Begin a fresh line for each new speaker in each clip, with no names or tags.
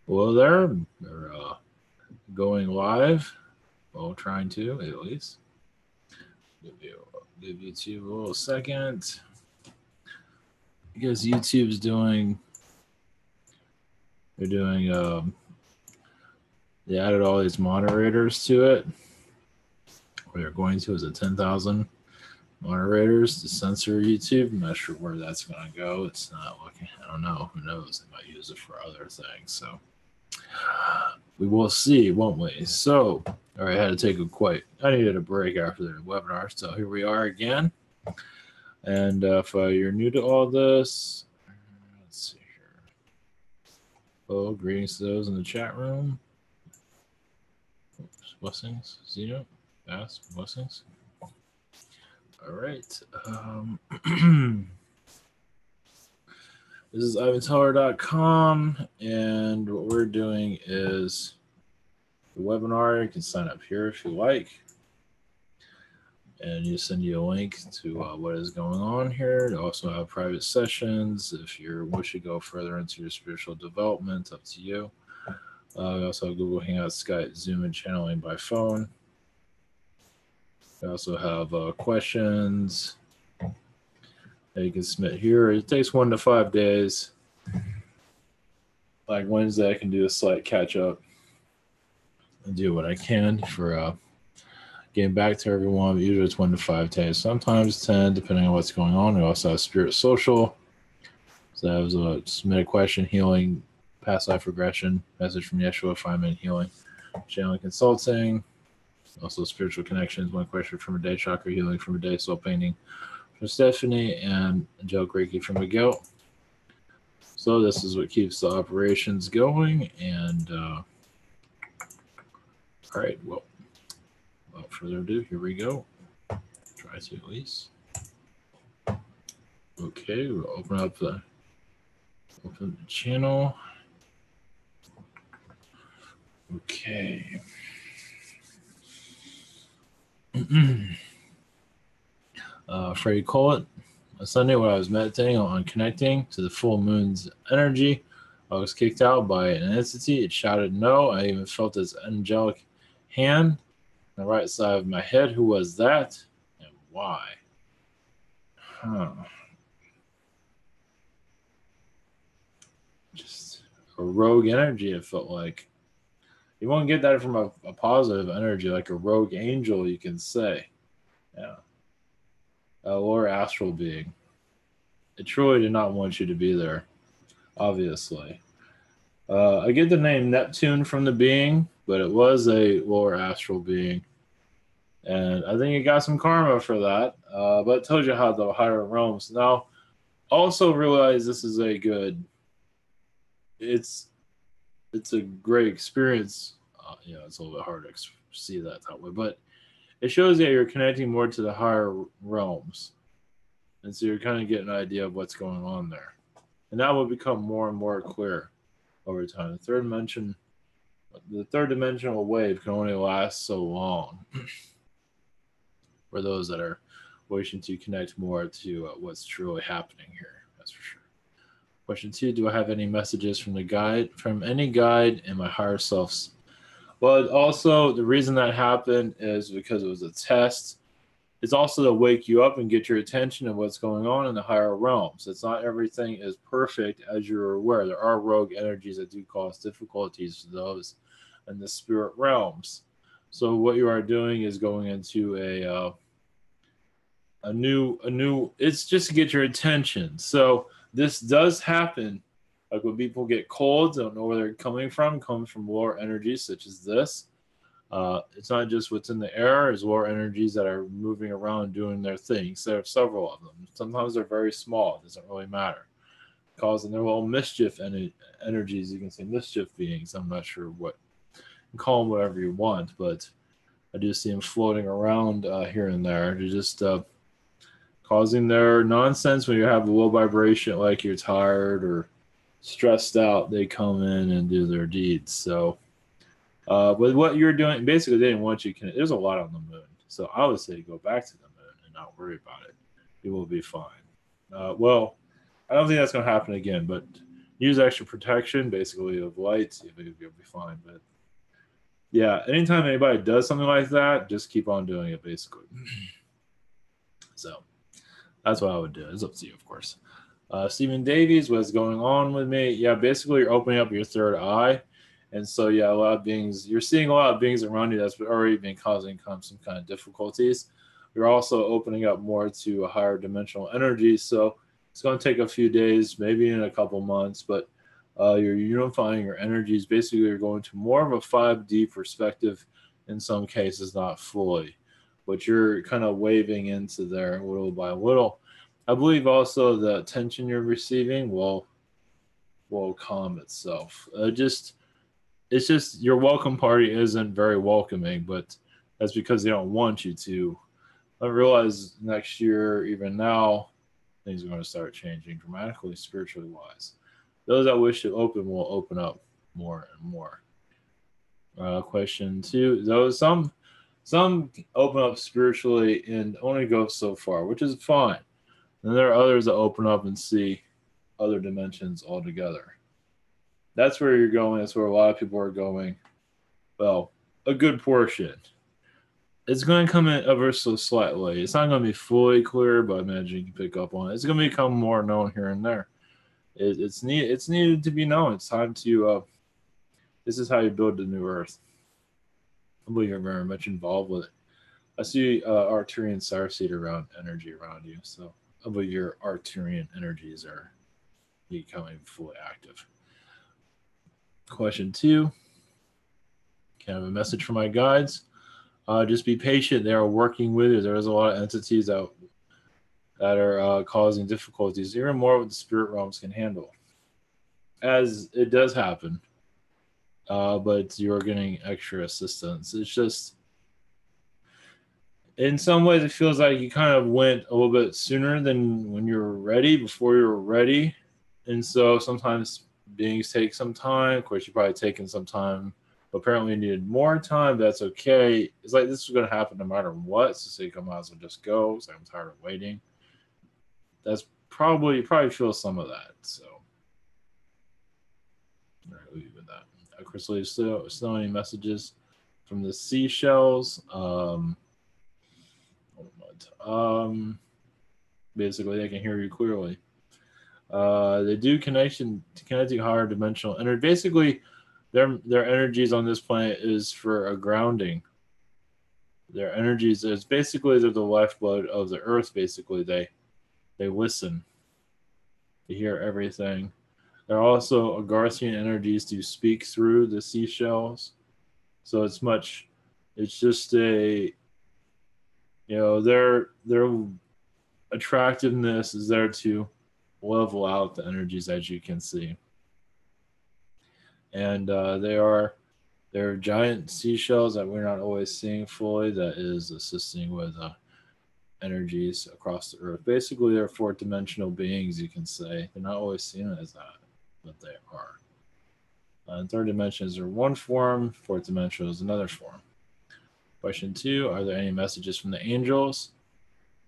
Hello there. We're going live. Well, trying to at least. Give YouTube a little second. Because YouTube's doing. They're doing. They added all these moderators to it. What they're going to is a 10,000 moderators to censor YouTube. I'm not sure where that's going to go. It's not looking. I don't know. Who knows? They might use it for other things. So. We will see, won't we? So, all right, I had to take I needed a break after the webinar, so here we are again. And if you're new to all this, let's see here. Oh, greetings to those in the chat room. Oops, blessings, Zeno, fast, blessings. All right. This is ivanteller.com, and what we're doing is the webinar. You can sign up here if you like, and you send you a link to what is going on here. They also have private sessions if you wish to go further into your spiritual development. Up to you. We also have Google Hangouts, Skype, Zoom, and channeling by phone. We also have questions that you can submit here. It takes 1 to 5 days. Like Wednesday, I can do a slight catch up and do what I can for getting back to everyone. Usually it's 1 to 5 days, sometimes 10, depending on what's going on. We also have Spirit Social. So that was a submit a question, healing, past life regression, message from Yeshua, 5-minute healing, channeling consulting, also spiritual connections, 1 question from a day, chakra healing from a day, soul painting from Stephanie, and angelic Reiki from Miguel. So this is what keeps the operations going. And all right, well, without further ado, here we go. Try to at least. Okay, we'll open the channel. Okay. Freddie Collett. On Sunday, when I was meditating on connecting to the full moon's energy, I was kicked out by an entity. It shouted no. I even felt its angelic hand on the right side of my head. Who was that and why? Just a rogue energy, it felt like. You won't get that from a positive energy, like a rogue angel, you can say. Yeah. A lower astral being. It truly did not want you to be there, obviously. I get the name Neptune from the being, but it was a lower astral being. And I think it got some karma for that. But it tells you how the higher realms. Now, also realize this is a good, it's a great experience. It's a little bit hard to see that way, but it shows that you're connecting more to the higher realms. And so you're kind of getting an idea of what's going on there. And that will become more and more clear over time. The third dimensional wave can only last so long for those that are wishing to connect more to what's truly happening here. That's for sure. Question 2, do I have any messages from any guide in my higher selves? Well, also the reason that happened is because it was a test. It's also to wake you up and get your attention of what's going on in the higher realms. It's not everything is perfect, as you're aware. There are rogue energies that do cause difficulties to those in the spirit realms. So what you are doing is going into a new. It's just to get your attention. So this does happen. Like when people get colds, don't know where they're coming from. Comes from lower energies such as this. It's not just what's in the air. There's lower energies that are moving around doing their things. There are several of them. Sometimes they're very small. It doesn't really matter. Causing their little mischief energies. You can say mischief beings. I'm not sure what. You can call them whatever you want, but I do see them floating around here and there. They're just causing their nonsense when you have a low vibration, like you're tired or stressed out. They come in and do their deeds. So with what you're doing, basically they didn't want you to. There's a lot on the moon, so I would say go back to the moon and not worry about it. You will be fine. Well, I don't think that's going to happen again, but use extra protection, basically of light. You'll be fine. But yeah, anytime anybody does something like that, just keep on doing it, basically. So that's what I would do. It's up to you, of course. Stephen Davies, what's going on with me? Yeah, basically you're opening up your third eye. And so, yeah, a lot of beings, you're seeing a lot of beings around you that's already been causing some kind of difficulties. You're also opening up more to a higher dimensional energy. So it's going to take a few days, maybe in a couple months, but you're unifying your energies. Basically, you're going to more of a 5D perspective in some cases, not fully, but you're kind of waving into there little by little. I believe also the attention you're receiving will calm itself. It's just your welcome party isn't very welcoming, but that's because they don't want you to. I realize next year, even now, things are going to start changing dramatically, spiritually wise. Those that wish to open will open up more and more. Question 2: those some open up spiritually and only go so far, which is fine. And there are others that open up and see other dimensions altogether. That's where you're going. That's where a lot of people are going. Well, a good portion. It's going to come in ever so slightly. It's not going to be fully clear, but I imagine you can pick up on it. It's going to become more known here and there. It's needed to be known. It's time to. This is how you build the new Earth. I believe you're very much involved with it. I see Arcturian starseed around energy around you, so I believe your Arcturian energies are becoming fully active. Question 2. Can I have a message for my guides? Just be patient. They are working with you. There's a lot of entities that are causing difficulties, even more what the spirit realms can handle. As it does happen, but you're getting extra assistance. It's just, in some ways, it feels like you kind of went a little bit sooner than when you were ready, before you were ready. And so sometimes beings take some time. Of course, you've probably taken some time. Apparently, you needed more time. That's okay. It's like this is going to happen no matter what. So you might as well just go. It's like I'm tired of waiting. That's probably, you probably feel some of that. So, all right, leave it with that. Crystal, still any messages from the seashells? Basically, they can hear you clearly. They do connecting higher dimensional energy. Basically, their energies on this planet is for a grounding. Their energies is basically they're the lifeblood of the earth. Basically, they listen. They hear everything. There are also Agarthian energies to speak through the seashells. So it's just a, their attractiveness is there to level out the energies, as you can see. And they're giant seashells that we're not always seeing fully, that is assisting with energies across the earth. Basically, they're fourth dimensional beings, you can say. They're not always seen as that, but they are. Third dimension is one form, fourth dimension is another form. Question 2, are there any messages from the angels?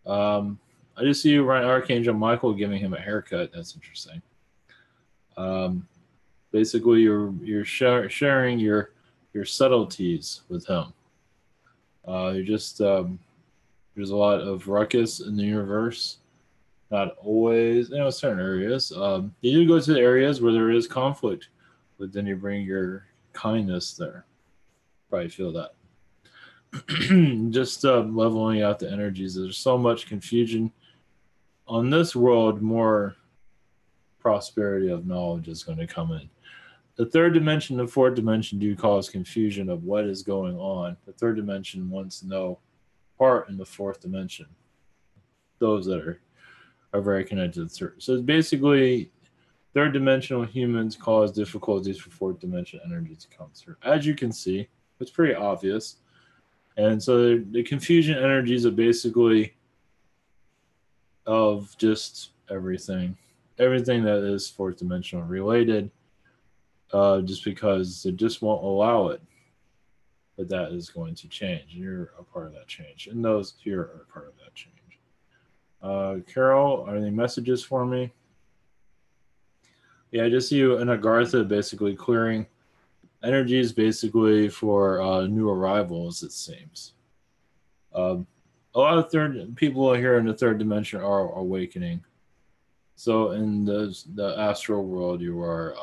I just see right Archangel Michael giving him a haircut. That's interesting. Basically, you're sharing your subtleties with him. You're just there's a lot of ruckus in the universe. Not always, certain areas. You do go to the areas where there is conflict, but then you bring your kindness there. Probably feel that. Just leveling out the energies. There's so much confusion on this world. More prosperity of knowledge is going to come in. The third dimension and fourth dimension do cause confusion of what is going on. The third dimension wants to know part in the fourth dimension. Those that are very connected to the. So it's basically third dimensional humans cause difficulties for fourth dimension energy to come through. As you can see, it's pretty obvious. And so the confusion energies are basically of just everything that is fourth dimensional related, just because it just won't allow it. But that is going to change. You're a part of that change. And those here are a part of that change. Carol, are there any messages for me? Yeah, I just see you in Agartha basically clearing energies basically for new arrivals, it seems. Um, a lot of third people here in the third dimension are awakening. So in the astral world, you are,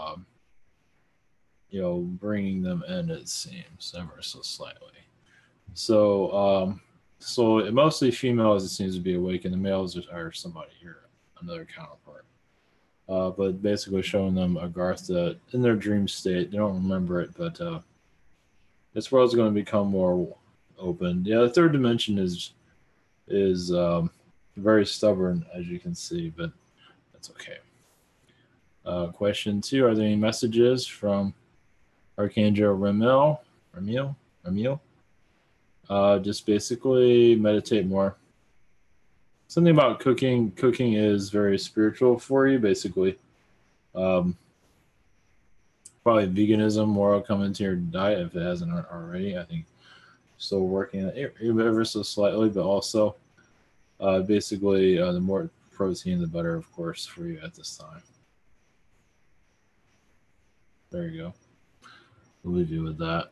bringing them in, it seems, ever so slightly. So mostly females, it seems to be awakened. The males are somebody here, another counterpart. But basically showing them Agartha in their dream state. They don't remember it, but this world's going to become more open. Yeah, the third dimension is very stubborn, as you can see, but that's okay. Question 2: are there any messages from Archangel Ramil? Just basically meditate more. Something about cooking. Cooking is very spiritual for you, basically. Um, Probably veganism more will come into your diet if it hasn't already. I think still working on it ever so slightly, but also basically the more protein, the better, of course, for you at this time. There you go. We'll leave you with that.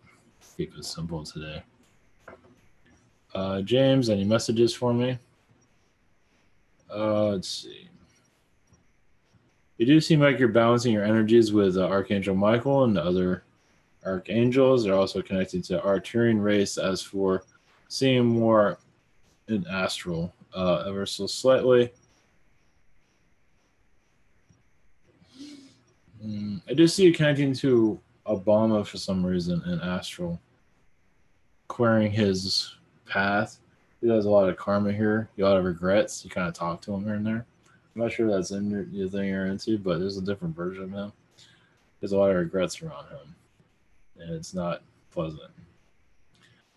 Keep it simple today. James, any messages for me? Let's see. You do seem like you're balancing your energies with Archangel Michael and the other archangels. They're also connected to Arcturian race. As for seeing more in astral, ever so slightly. I do see you connecting to Obama for some reason in astral, clearing his path. He has a lot of karma here, a lot of regrets. You kind of talk to him here and there. I'm not sure that's in your thing you're into, but there's a different version of him. There's a lot of regrets around him, and it's not pleasant.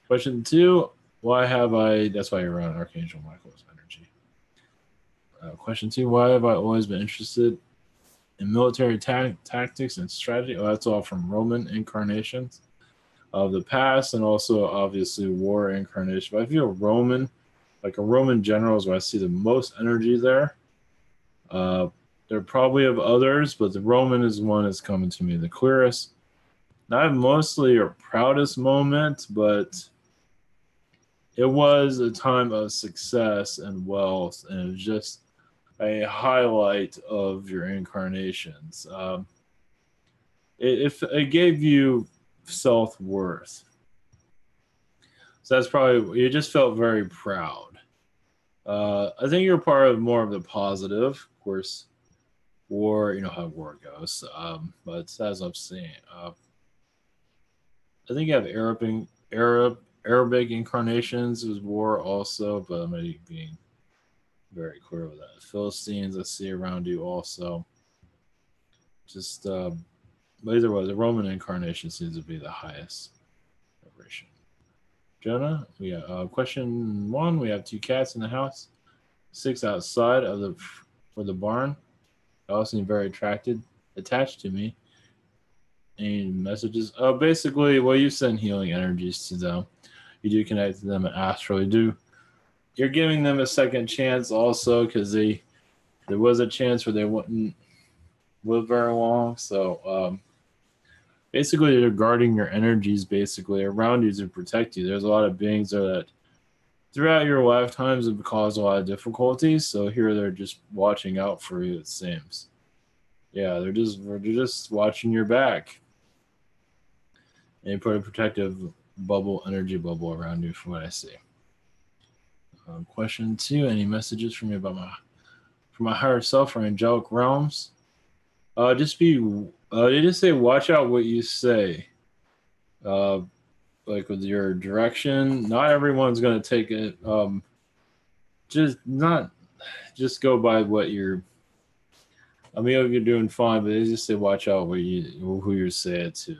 Question 2: why have I? That's why you're around Archangel Michael's energy. Question 2: why have I always been interested in military tactics and strategy? Oh, that's all from Roman incarnations of the past, and also obviously war incarnation. But I feel Roman, like a Roman general, is where I see the most energy there. There probably have others, but the Roman is one that's coming to me the clearest. Not mostly your proudest moment, but it was a time of success and wealth, and it was just a highlight of your incarnations. It gave you self-worth. So that's probably, you just felt very proud. I think you're part of more of the positive, of course. War, you know how war goes. But as I'm saying, I think you have Arabic incarnations as war also, but I'm maybe being very clear with that. Philistines I see around you also. Just but either way, the Roman incarnation seems to be the highest vibration. Jonah, we have question 1. We have 2 cats in the house, 6 outside of the barn. They all seem very attached to me. Any messages? Basically, well, you send healing energies to them. You do connect to them astrally. You're giving them a second chance also, because there was a chance where they wouldn't live very long. So basically, they're guarding your energies basically around you to protect you. There's a lot of beings there that throughout your lifetimes have caused a lot of difficulties. So here they're just watching out for you, it seems. Yeah, they're just watching your back. And you put a protective energy bubble around you from what I see. Question 2, any messages from me about my higher self or angelic realms? They just say watch out what you say. Like with your direction, not everyone's going to take it. Just go by what you're. I mean, if you're doing fine, but they just say watch out who you say it to.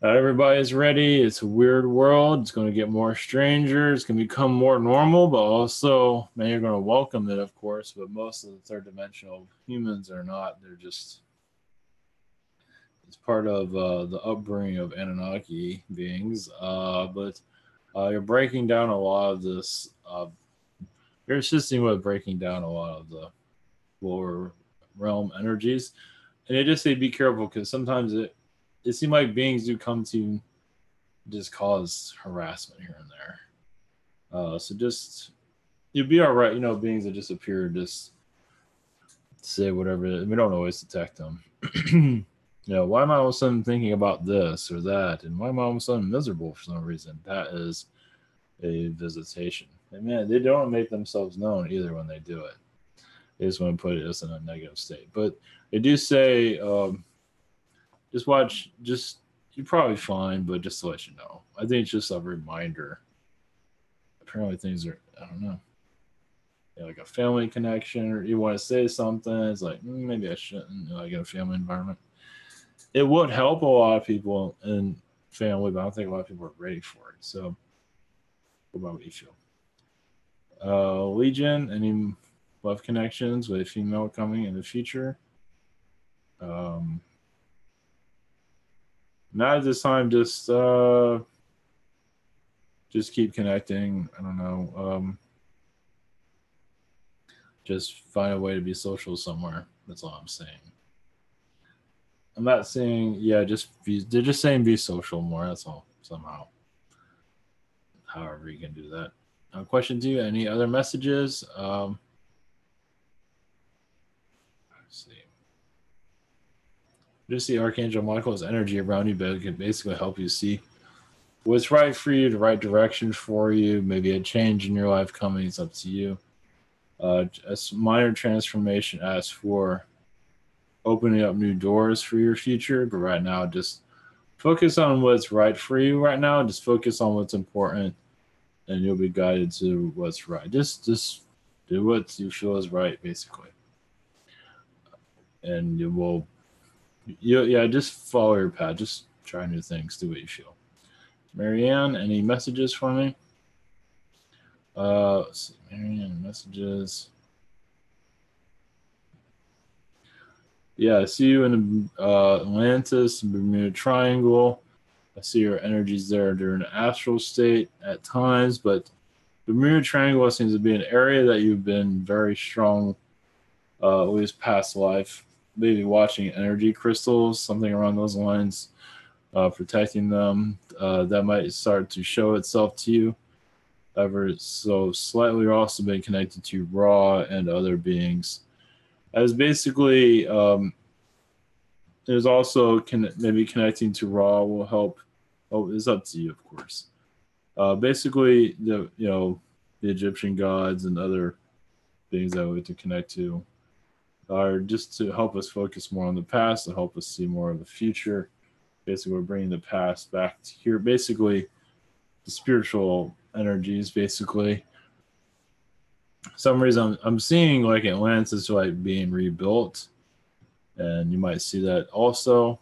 Not everybody's ready. It's a weird world. It's going to get more stranger. It's going to become more normal, but also many are going to welcome it, of course. But most of the third dimensional humans are not. They're just. It's part of the upbringing of Anunnaki beings, but you're breaking down a lot of this. You're assisting with breaking down a lot of the lower realm energies. And they just say be careful, because sometimes it seems like beings do come to just cause harassment here and there. So just, you'll be all right. You know, beings that just appear, just say whatever. We don't always detect them. You know, why am I all of a sudden thinking about this or that? And why am I all of a sudden miserable for some reason? That is a visitation. And man, they don't make themselves known either when they do it. They just want to put it as in a negative state. But they do say, just watch, just, you're probably fine, but just to let you know. I think it's just a reminder. Apparently things are, I don't know, like a family connection, or you want to say something. It's like, maybe I shouldn't, like in a family environment. It would help a lot of people in family, but I don't think a lot of people are ready for it. So, what about what you feel? Legion, any love connections with a female coming in the future? Not at this time. Just keep connecting. I don't know. Just find a way to be social somewhere. That's all I'm saying. I'm not saying, yeah, they're just saying be social more. That's all, somehow. However you can do that. Question 2, any other messages? Let's see. Just see Archangel Michael's energy around you, but it can basically help you see what's right for you, the right direction for you, maybe a change in your life coming. It's up to you. A minor transformation asks for opening up new doors for your future, but right now just focus on what's right for you right now. Just focus on what's important, and you'll be guided to what's right. Just do what you feel is right, basically, and you will. Just follow your path. Just try new things. Do what you feel. Marianne, any messages for me? Let's see. Marianne, messages. Yeah, I see you in Atlantis, Bermuda Triangle. I see your energies there during an astral state at times, but the Bermuda Triangle seems to be an area that you've been very strong, at least past life. Maybe watching energy crystals, something around those lines, protecting them. That might start to show itself to you. Ever so slightly, you're also been connected to Ra and other beings. As basically, there's also maybe connecting to Ra will help. Oh, it's up to you, of course. Basically, the Egyptian gods and other beings that we have to connect to are just to help us focus more on the past, to help us see more of the future. Basically, we're bringing the past back to here. Basically, the spiritual energies, basically. For some reason, I'm seeing like Atlantis like being rebuilt, and you might see that also.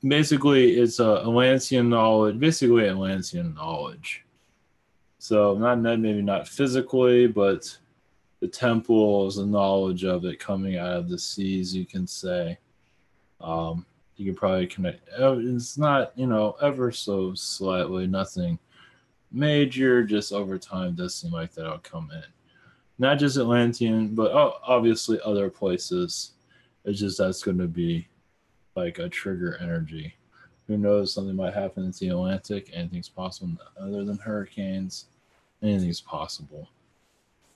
Basically, it's Atlantean knowledge. Basically, Atlantean knowledge. So maybe not physically, but the temples and knowledge of it coming out of the seas, you can say. You can probably connect. It's not, ever so slightly, nothing major, just over time does seem like that'll come in. Not just Atlantean, but obviously other places. It's just that's going to be like a trigger energy. Who knows, something might happen in the Atlantic. Anything's possible other than hurricanes. Anything's possible.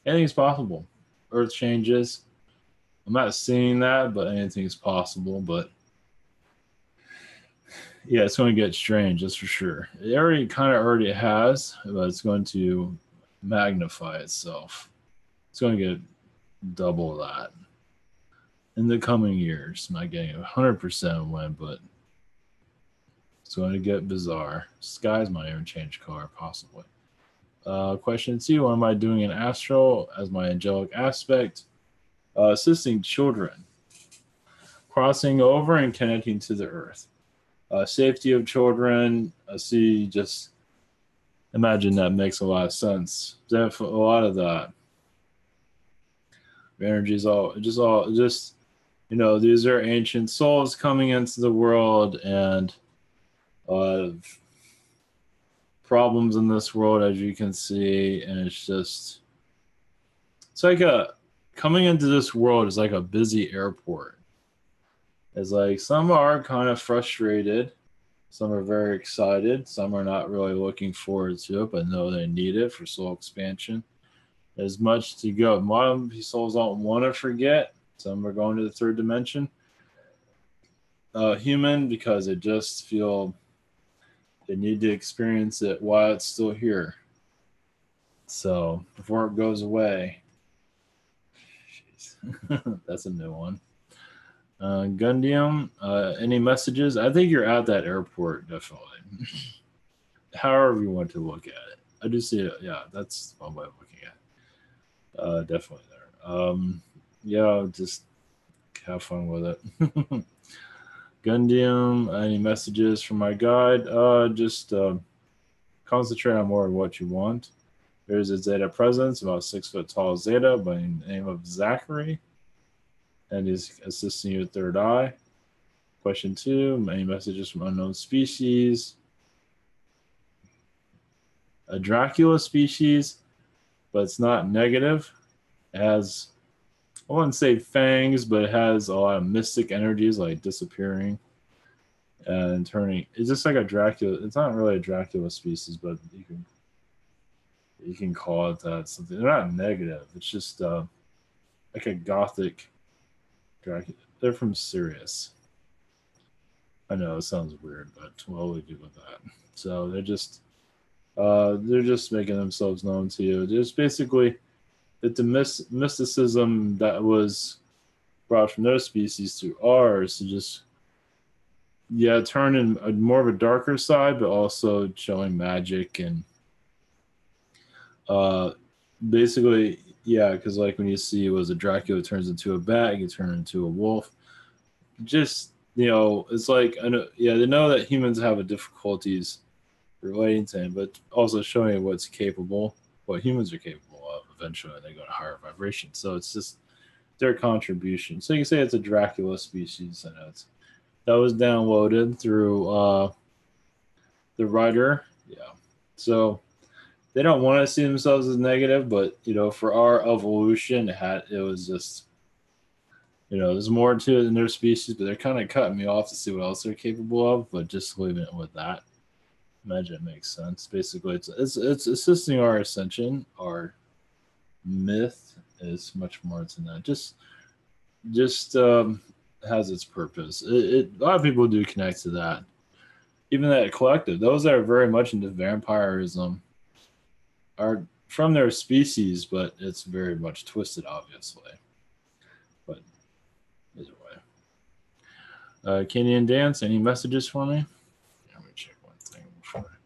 Anything's possible. Earth changes. I'm not seeing that, but anything's possible. But yeah, it's going to get strange, that's for sure. It already has, but it's going to magnify itself. It's going to get double that in the coming years. I'm not getting 100% when, but it's going to get bizarre. Skies might even change color, possibly. Question 2, what am I doing in astral as my angelic aspect? Assisting children, crossing over and connecting to the earth. Safety of children, I see, just imagine that makes a lot of sense. There's a lot of that. Energy is just, these are ancient souls coming into the world, and a lot of problems in this world, as you can see, and it's like a coming into this world is like a busy airport. It's like some are kind of frustrated, some are very excited, some are not really looking forward to it, but know they need it for soul expansion. There's much to go. A lot of souls don't want to forget. Some are going to the third dimension. Human, because they just feel they need to experience it while it's still here. So before it goes away. Jeez. That's a new one. Gundium, any messages? I think you're at that airport, definitely. However you want to look at it. I do see it. Yeah, that's one way of looking at it. Definitely there. Yeah, just have fun with it. Gundium, any messages from my guide? Just concentrate on more of what you want. There's a Zeta presence, about 6 foot tall Zeta by the name of Zachary, and he's assisting you with third eye. Question 2, any messages from unknown species? A Dracula species, but it's not negative. It has, I wouldn't say fangs, but it has a lot of mystic energies like disappearing and turning. It's just like a Dracula. It's not really a Dracula species, but you can call it that. Something. They're not negative. It's just like a gothic Dracula. They're from Sirius. I know it sounds weird, but what will we do with that? So they're just making themselves known to you. There's basically the mysticism that was brought from their species to ours to just turn in more of a darker side, but also showing magic and basically, because like when you see it was a Dracula turns into a bat, you turn into a wolf. Just it's like they know that humans have difficulties relating to him, but also showing what humans are capable of. Eventually, they go to higher vibration. So it's just their contribution. So you can say it's a Dracula species, and that was downloaded through the writer. Yeah. So they don't want to see themselves as negative, but for our evolution, it was just there's more to it than their species, but they're kind of cutting me off to see what else they're capable of. But just leaving it with that. Imagine it makes sense. Basically, it's assisting our ascension. Our myth is much more than that. Just has its purpose. A lot of people do connect to that. Even that collective, those that are very much into vampirism are from their species, but it's very much twisted, obviously. But either way. Kenyan Dance, any messages for me? Let me check one thing before.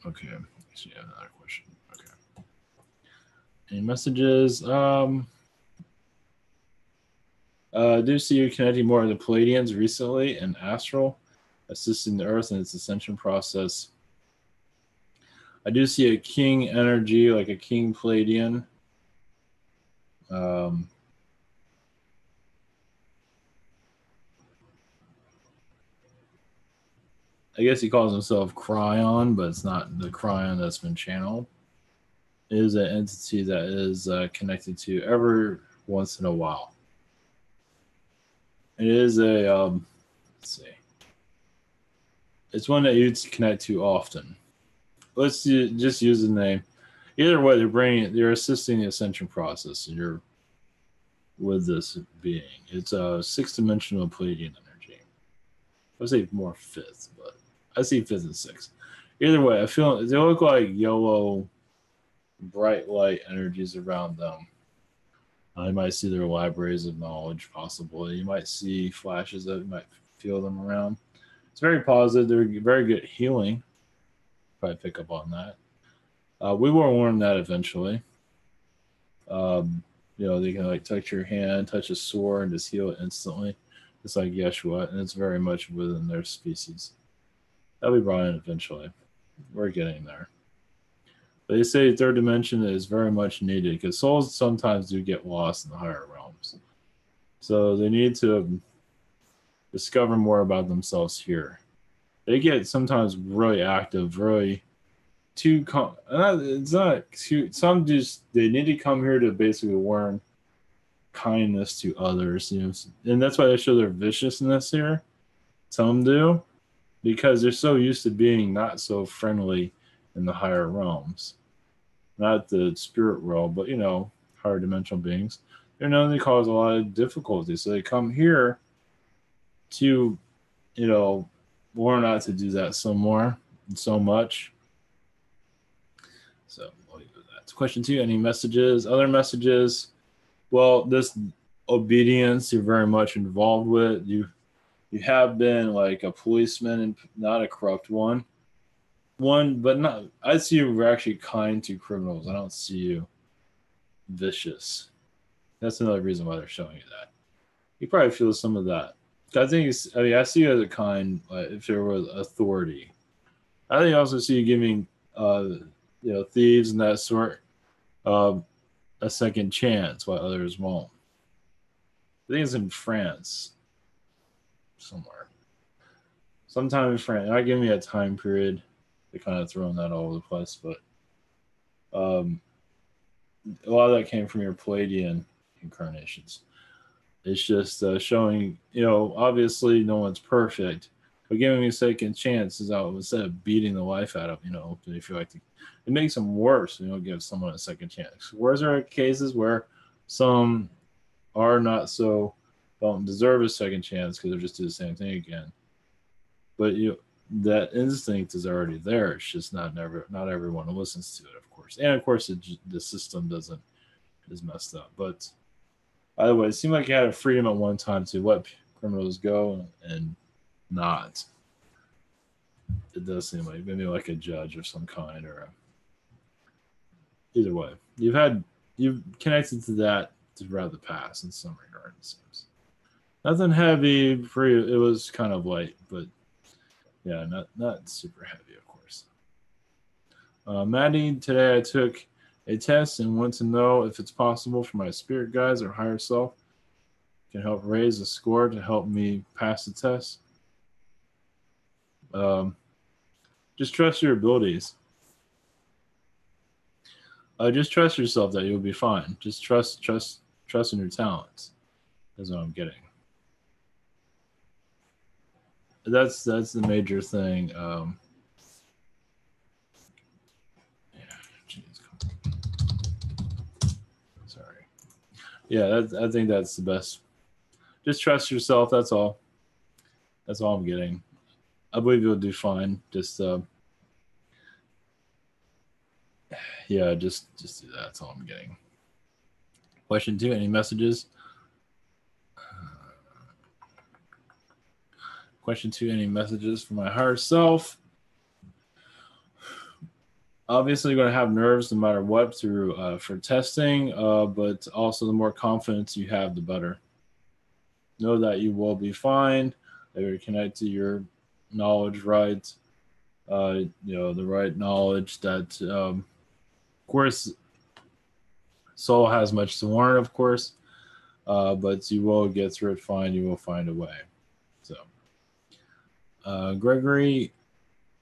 Okay. So yeah, another question. Okay. Any messages? Do see you connecting more of the Palladians recently and astral, assisting the Earth in its ascension process. I do see a king energy, like a king Palladian. I guess he calls himself Cryon, but it's not the Cryon that's been channeled. It is an entity that is connected to every once in a while. It is a, let's see. It's one that you'd connect to often. Let's just use the name. Either way, they're assisting the ascension process, and you're with this being. It's a 6-dimensional Palladian energy. I would say more 5th, but I see 5th and 6th. Either way, I feel they look like yellow, bright light energies around them. You might see their libraries of knowledge, possibly. You might see flashes of it. You might feel them around. It's very positive. They're very good at healing. Probably pick up on that. We will learn that eventually. They can like touch your hand, touch a sore, and just heal it instantly. It's like Yeshua, and it's very much within their species. That'll be brought in eventually. We're getting there. But they say third dimension is very much needed because souls sometimes do get lost in the higher realms. So they need to discover more about themselves here. They get sometimes really active, really it's not some just they need to come here to basically learn kindness to others, and that's why they show their viciousness here. Some do, because they're so used to being not so friendly in the higher realms, not the spirit realm, but higher dimensional beings. They're known to cause a lot of difficulty, so they come here to learn not to do that so much. So we'll leave it at that. Question 2, any messages? Other messages? Well, this obedience you're very much involved with. You have been like a policeman and not a corrupt one. But not. I see you actually kind to criminals. I don't see you vicious. That's another reason why they're showing you that. You probably feel some of that. I think I see you as a kind if there was authority. I think I also see you giving thieves and that sort a second chance while others won't. I think it's in France somewhere. Sometime in France. Not giving me a time period. They're kind of throwing that all over the place, but a lot of that came from your Palladian incarnations. It's just showing, obviously no one's perfect, but giving me a second chance is out instead of beating the life out of, if you feel like it makes them worse. Give someone a second chance. Whereas there are cases where some are not so don't deserve a second chance because they'll just do the same thing again. But that instinct is already there. It's just not everyone listens to it, of course, and of course the system is messed up. But either way, it seemed like you had a freedom at one time to let criminals go and not. It does seem like maybe like a judge of some kind either way. You've connected to that throughout the past in some regard, it seems. Nothing heavy for you. It was kind of light, but yeah, not super heavy, of course. Maddie, today I took a test and want to know if it's possible for my spirit guides or higher self can help raise the score to help me pass the test. Just trust your abilities. Just trust yourself that you'll be fine. Just trust in your talents. That's what I'm getting. That's the major thing. Sorry. Yeah, I think that's the best. Just trust yourself. That's all. That's all I'm getting. I believe you'll do fine. Just yeah, just do that. That's all I'm getting. Question 2, any messages? Question 2, any messages for my higher self? Obviously, you're going to have nerves no matter what for testing, but also the more confidence you have, the better. Know that you will be fine. That you're connected to your knowledge right. The right knowledge that, of course, soul has much to learn, of course, but you will get through it fine. You will find a way. So, Gregory,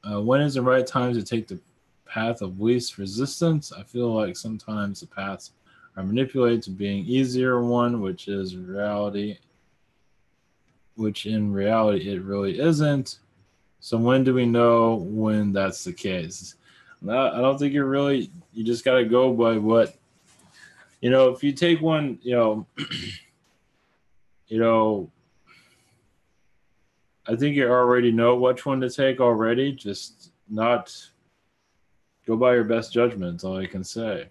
when is the right time to take the path of least resistance? I feel like sometimes the paths are manipulated to being easier one, which in reality it really isn't. So when do we know when that's the case? I don't think you just got to go by what, if you take one, I think you already know which one to take already, just not go by your best judgment. That's all I can say.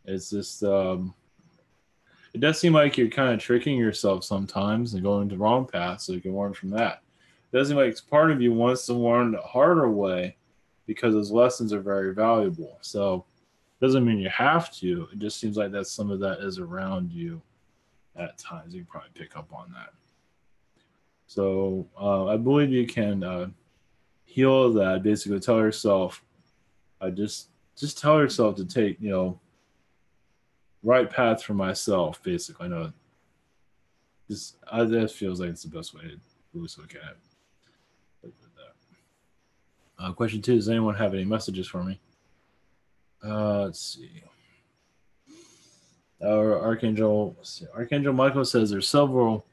It's just, it does seem like you're kind of tricking yourself sometimes and going the wrong path, so you can learn from that. It does seem like part of you wants to learn the harder way because those lessons are very valuable. So it doesn't mean you have to. It just seems like that some of that is around you at times. You can probably pick up on that. So I believe you can heal that. Basically, tell yourself, just tell yourself to take, right path for myself. Basically, I know. That feels like it's the best way to look at it. Question 2, does anyone have any messages for me? Let's see. Archangel Michael says there's several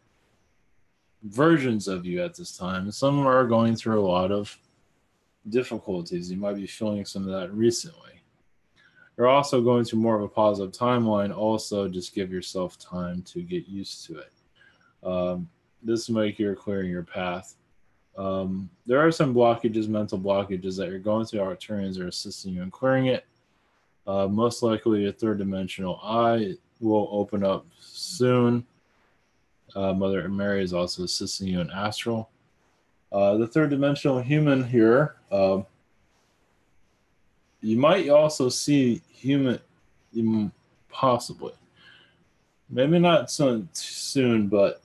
versions of you at this time. Some are going through a lot of difficulties. You might be feeling some of that recently. You're also going through more of a positive timeline. Also, just give yourself time to get used to it. This will make you clearing your path. There are some blockages, mental blockages that you're going through. Arcturians are assisting you in clearing it. Most likely your third dimensional eye will open up soon. Mother Mary is also assisting you in astral. The third dimensional human here, you might also see human, possibly. Maybe not so soon, but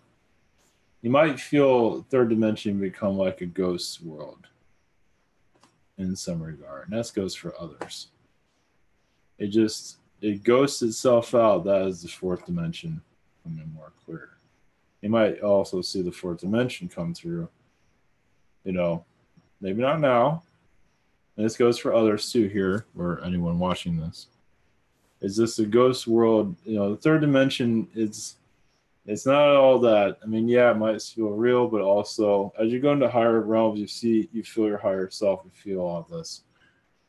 you might feel third dimension become like a ghost world in some regard. And that goes for others. It ghosts itself out. That is the fourth dimension becoming more clear. You might also see the fourth dimension come through. Maybe not now. And this goes for others too here, or anyone watching this. Is this a ghost world? The third dimension, it's not all that. I mean, yeah, it might feel real, but also as you go into higher realms, you feel your higher self, you feel all this.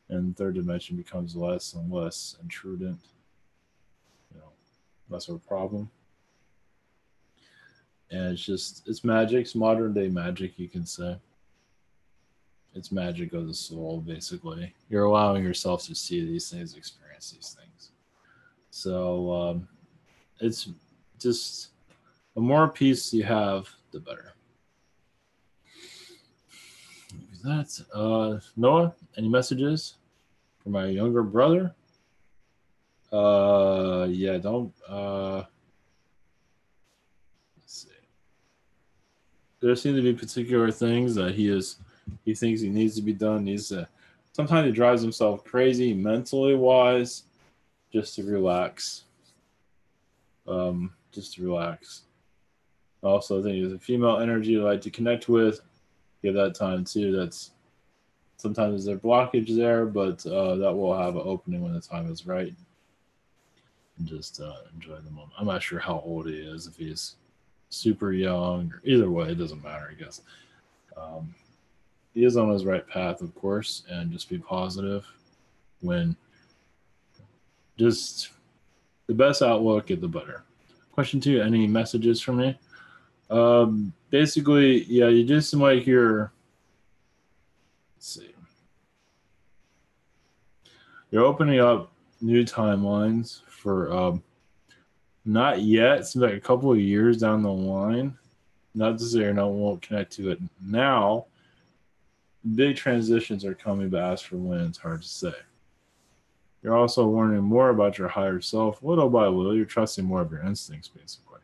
And third dimension becomes less and less intrudent, less of a problem. And it's magic. It's modern day magic, you can say. It's magic of the soul, basically. You're allowing yourself to see these things, experience these things. So it's just the more peace you have, the better. That's Noah, any messages for my younger brother? Yeah, don't let's see. There seem to be particular things that he thinks he needs to be done. Sometimes he drives himself crazy mentally wise, just to relax. Just to relax. Also, I think there's a female energy you like to connect with. Give that time too. Sometimes there's a blockage there, but that will have an opening when the time is right. And just enjoy the moment. I'm not sure how old he is, if he's super young, or either way, it doesn't matter, I guess. He is on his right path, of course, and just be positive. Just the best outlook, get the better. Question 2, any messages from me? Basically, yeah, you just might hear, let's see. You're opening up new timelines for not yet. It seems like a couple of years down the line. Not to say you won't connect to it now. Big transitions are coming, but as for when, it's hard to say. You're also learning more about your higher self. Little by little, you're trusting more of your instincts, basically.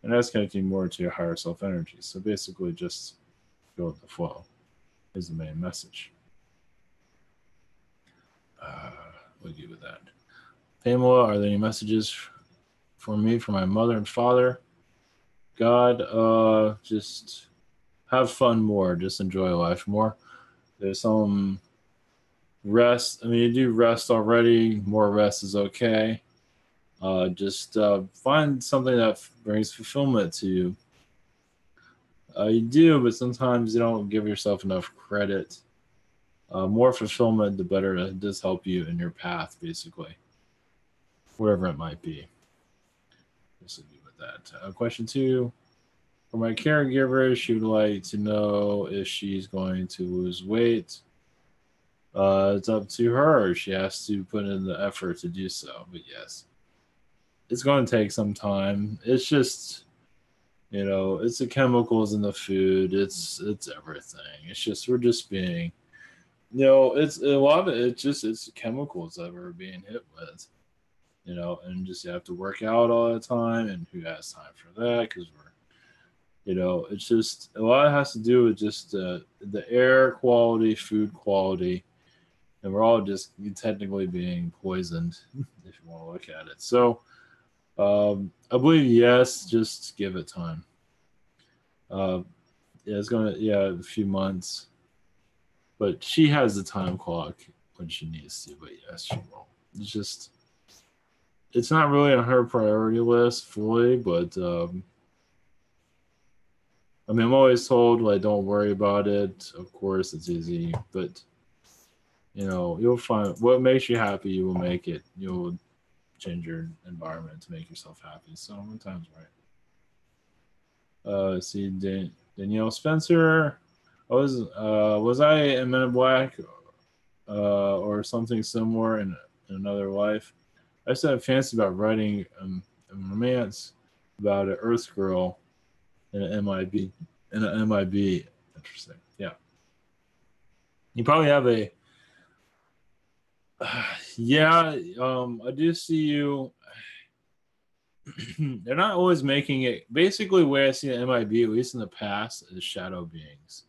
And that's connecting more to your higher self energy. So basically, just go with the flow is the main message. We'll give it that. Pamela, are there any messages for me, for my mother and father? God, just have fun more. Just enjoy life more. There's some rest. I mean, you do rest already. More rest is okay. Just find something that brings fulfillment to you. You do, but sometimes you don't give yourself enough credit. More fulfillment, the better. It does help you in your path, basically, wherever it might be. Just leave with that. Question 2. For my caregiver, she would like to know if she's going to lose weight. It's up to her. She has to put in the effort to do so. But yes, it's going to take some time. It's just, it's the chemicals in the food. It's everything. It's just, we're just being, it's a lot of it. It's the chemicals that we're being hit with, and just you have to work out all the time. And who has time for that? Because it's just, a lot has to do with just the air quality, food quality. And we're all just technically being poisoned, if you want to look at it. So I believe, yes, just give it time. It's going to, a few months. But she has the time clock when she needs to. But yes, she will. It's just, it's not really on her priority list fully, but I mean, I'm always told, like, don't worry about it. Of course, it's easy, but you know, you'll find what makes you happy. You will make it. You'll change your environment to make yourself happy. So one time's right. See, Danielle Spencer. Was I in Men in Black or something similar in another life? I used to have fancy about writing a romance about an Earth girl in an MIB. In an MIB. Interesting. Yeah. You probably have a. Yeah. I do see you. They're not always making it. Basically, where I see the MIB, at least in the past, is shadow beings.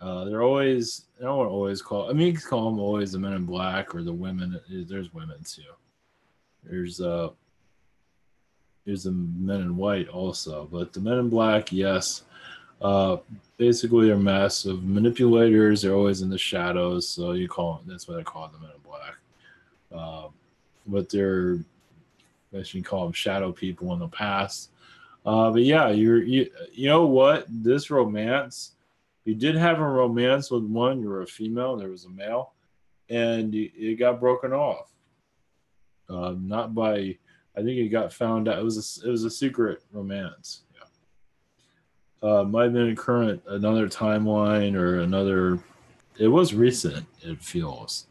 They're always. I don't want to always call. I mean, you can call them always the Men in Black or the women. There's women too. There's the Men in White also, but the Men in Black, yes. Basically, they're massive manipulators. They're always in the shadows, so you call them. That's what I call the Men in Black. But they're, I should call them shadow people in the past. But yeah, you know what? This romance, you did have a romance with one. You were a female. There was a male, and it got broken off. Not by. I think it got found out. It was a secret romance. Yeah. Might have been another timeline or another. It was recent. It feels.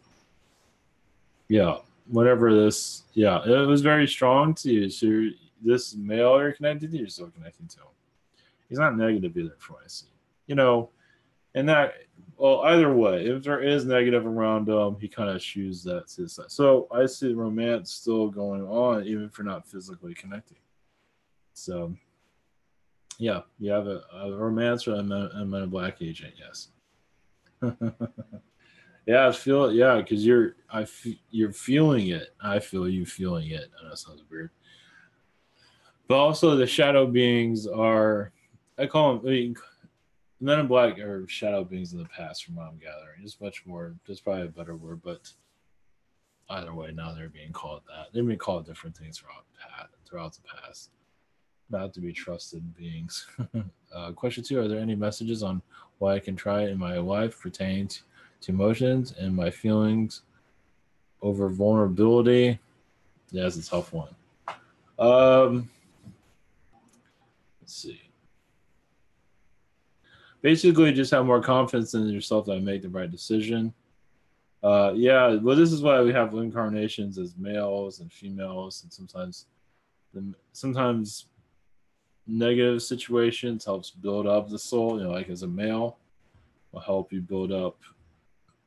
Yeah. Whatever this. Yeah. It was very strong to you. So this male you're connected to, you're still connecting to him. He's not negative either, from what I see. You know, and that. Well, either way, if there is negative around him, he kind of shoes that to his side. So I see romance still going on, even if you're not physically connecting. So, yeah, you have a romance or a Men in Black agent, yes. Yeah, I feel it. Yeah, because you're feeling it. I feel you feeling it. I know that sounds weird, but also the shadow beings are. I call them. I mean, Men in Black are shadow beings in the past, from what I'm gathering. It's much more. There's probably a better word, but either way, now they're being called that. They're being called different things throughout the past. Not to be trusted beings. Question 2: are there any messages on why I can try in my life pertaining to emotions and my feelings over vulnerability? Yeah, that's a tough one. Let's see. Basically, just have more confidence in yourself that I make the right decision. Yeah, well, this is why we have incarnations as males and females, and sometimes negative situations helps build up the soul. You know, like as a male, will help you build up,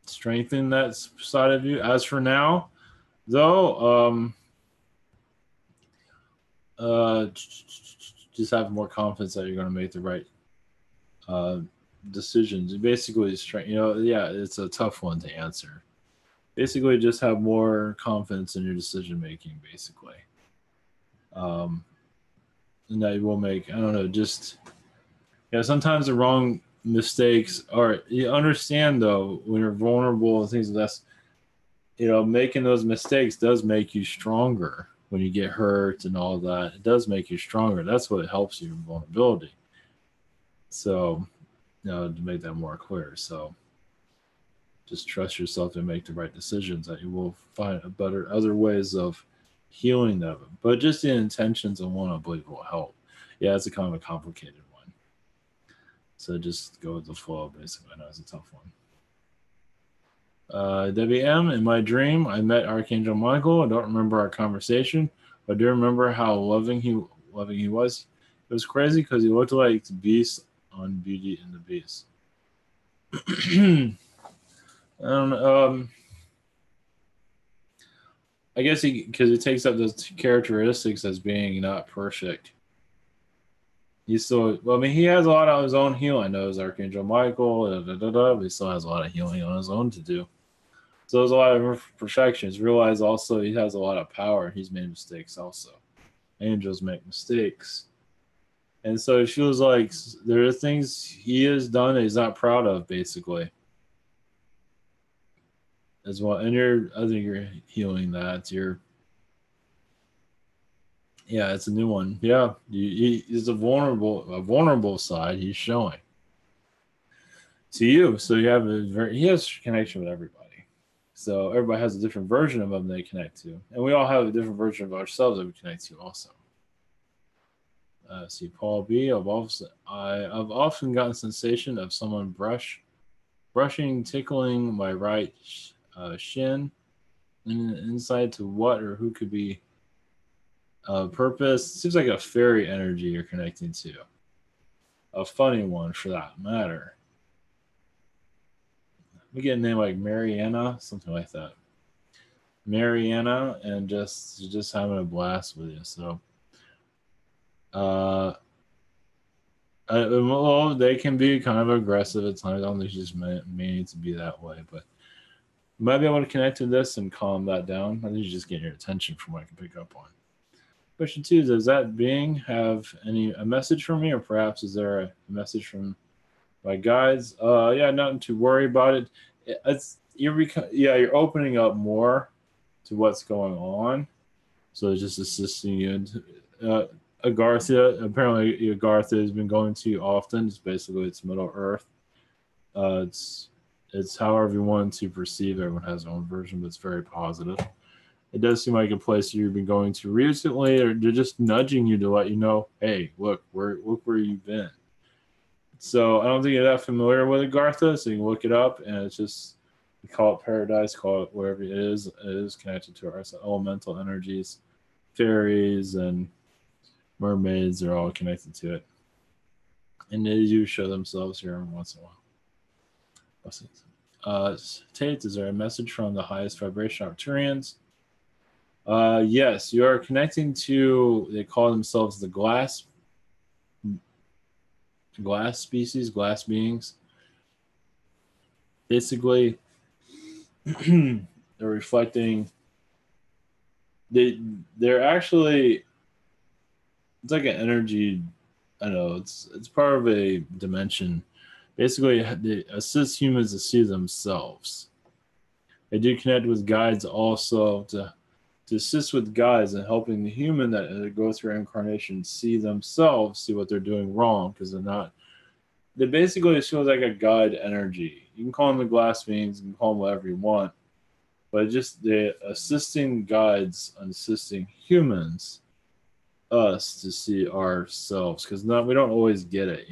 strengthen that side of you. As for now, though, just have more confidence that you're going to make the right decisions. Basically, strength. You know, yeah, it's a tough one to answer. Basically, just have more confidence in your decision making. Basically, and that you will make. I don't know. Just yeah. Sometimes the wrong mistakes are. You understand though when you're vulnerable and things like that. You know, making those mistakes does make you stronger. When you get hurt and all that, it does make you stronger. That's what helps you in vulnerability. So, you know, to make that more clear. So, just trust yourself to make the right decisions. That you will find other ways of healing them. But just the intentions of one, I believe, will help. Yeah, it's a kind of a complicated one. So just go with the flow. Basically, I know it's a tough one. WM, in my dream, I met Archangel Michael. I don't remember our conversation, but I do remember how loving he was. It was crazy because he looked like the Beast on Beauty and the Beast. I don't know. I guess because he takes up those characteristics as being not perfect. He's still, well, I mean, he has a lot of his own healing. I know, as Archangel Michael, but he still has a lot of healing on his own to do. So there's a lot of imperfections. Realize also he has a lot of power. He's made mistakes also. Angels make mistakes. And so it feels like there are things he has done that he's not proud of, basically. as well. And I think you're healing that. Yeah, it's a new one. Yeah, he's a vulnerable side. He's showing to you. So you have he has connection with everybody. So everybody has a different version of them they connect to, and we all have a different version of ourselves that we connect to also. See, Paul B. I've often gotten sensation of someone brushing, tickling my right shin, and insight to what or who could be purpose. Seems like a fairy energy you're connecting to. A funny one for that matter. We get a name like Mariana, something like that. Mariana, and just having a blast with you. So, well, they can be kind of aggressive at times. I don't think you just may need to be that way, but you might be able to connect to this and calm that down. I think you just get your attention from what I can pick up on. Question 2, does that being have a message for me, or perhaps is there a message from my guides? Yeah, nothing to worry about it. You're opening up more to what's going on, so it's just assisting you. Agartha, apparently Agartha has been going to you often. It's Middle Earth. It's however you want to perceive. Everyone has their own version, but it's very positive. It does seem like a place you've been going to recently, or they're just nudging you to let you know, hey, look where you've been. So I don't think you're that familiar with Agartha, so you can look it up, and it's just, we call it paradise, call it whatever it is. It is connected to our elemental energies, fairies and mermaids are all connected to it, and they do show themselves here once in a while. Tate, is there a message from the highest vibration Arcturians? Yes, you are connecting to, they call themselves the glass species, glass beings. Basically, they're reflecting. They're actually, it's like an energy. I don't know, it's part of a dimension. Basically, they assist humans to see themselves. They do connect with guides also to assist with guides and helping the human that go through incarnation see themselves, see what they're doing wrong, because they basically, it feels like a guide energy. You can call them the glass beings, you can call them whatever you want, but just the assisting guides and assisting humans, us, to see ourselves, because we don't always get it,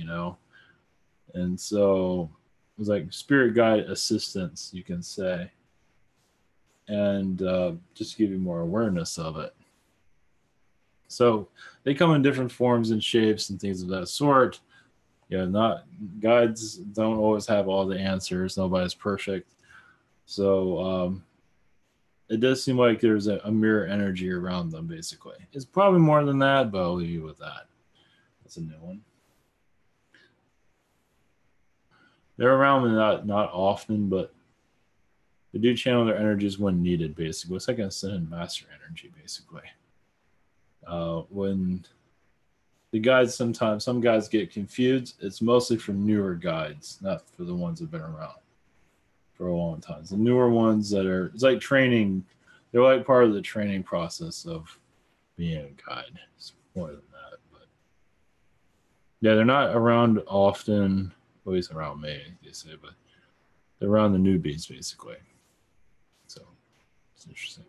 and so it's like spirit guide assistance, you can say, and just give you more awareness of it. So they come in different forms and shapes and things of that sort. Not guides don't always have all the answers. Nobody's perfect. So it does seem like there's a mirror energy around them, basically. It's probably more than that, but I'll leave you with that. That's a new one. They're around not often, but they do channel their energies when needed, basically. It's like an ascended master energy, basically. When the guides, sometimes some guides get confused, it's mostly for newer guides, not for the ones that have been around for a long time. The newer ones it's like training, they're like part of the training process of being a guide. It's more than that, but yeah, they're not around often, at least around me, they say, but they're around the newbies, basically. So it's interesting.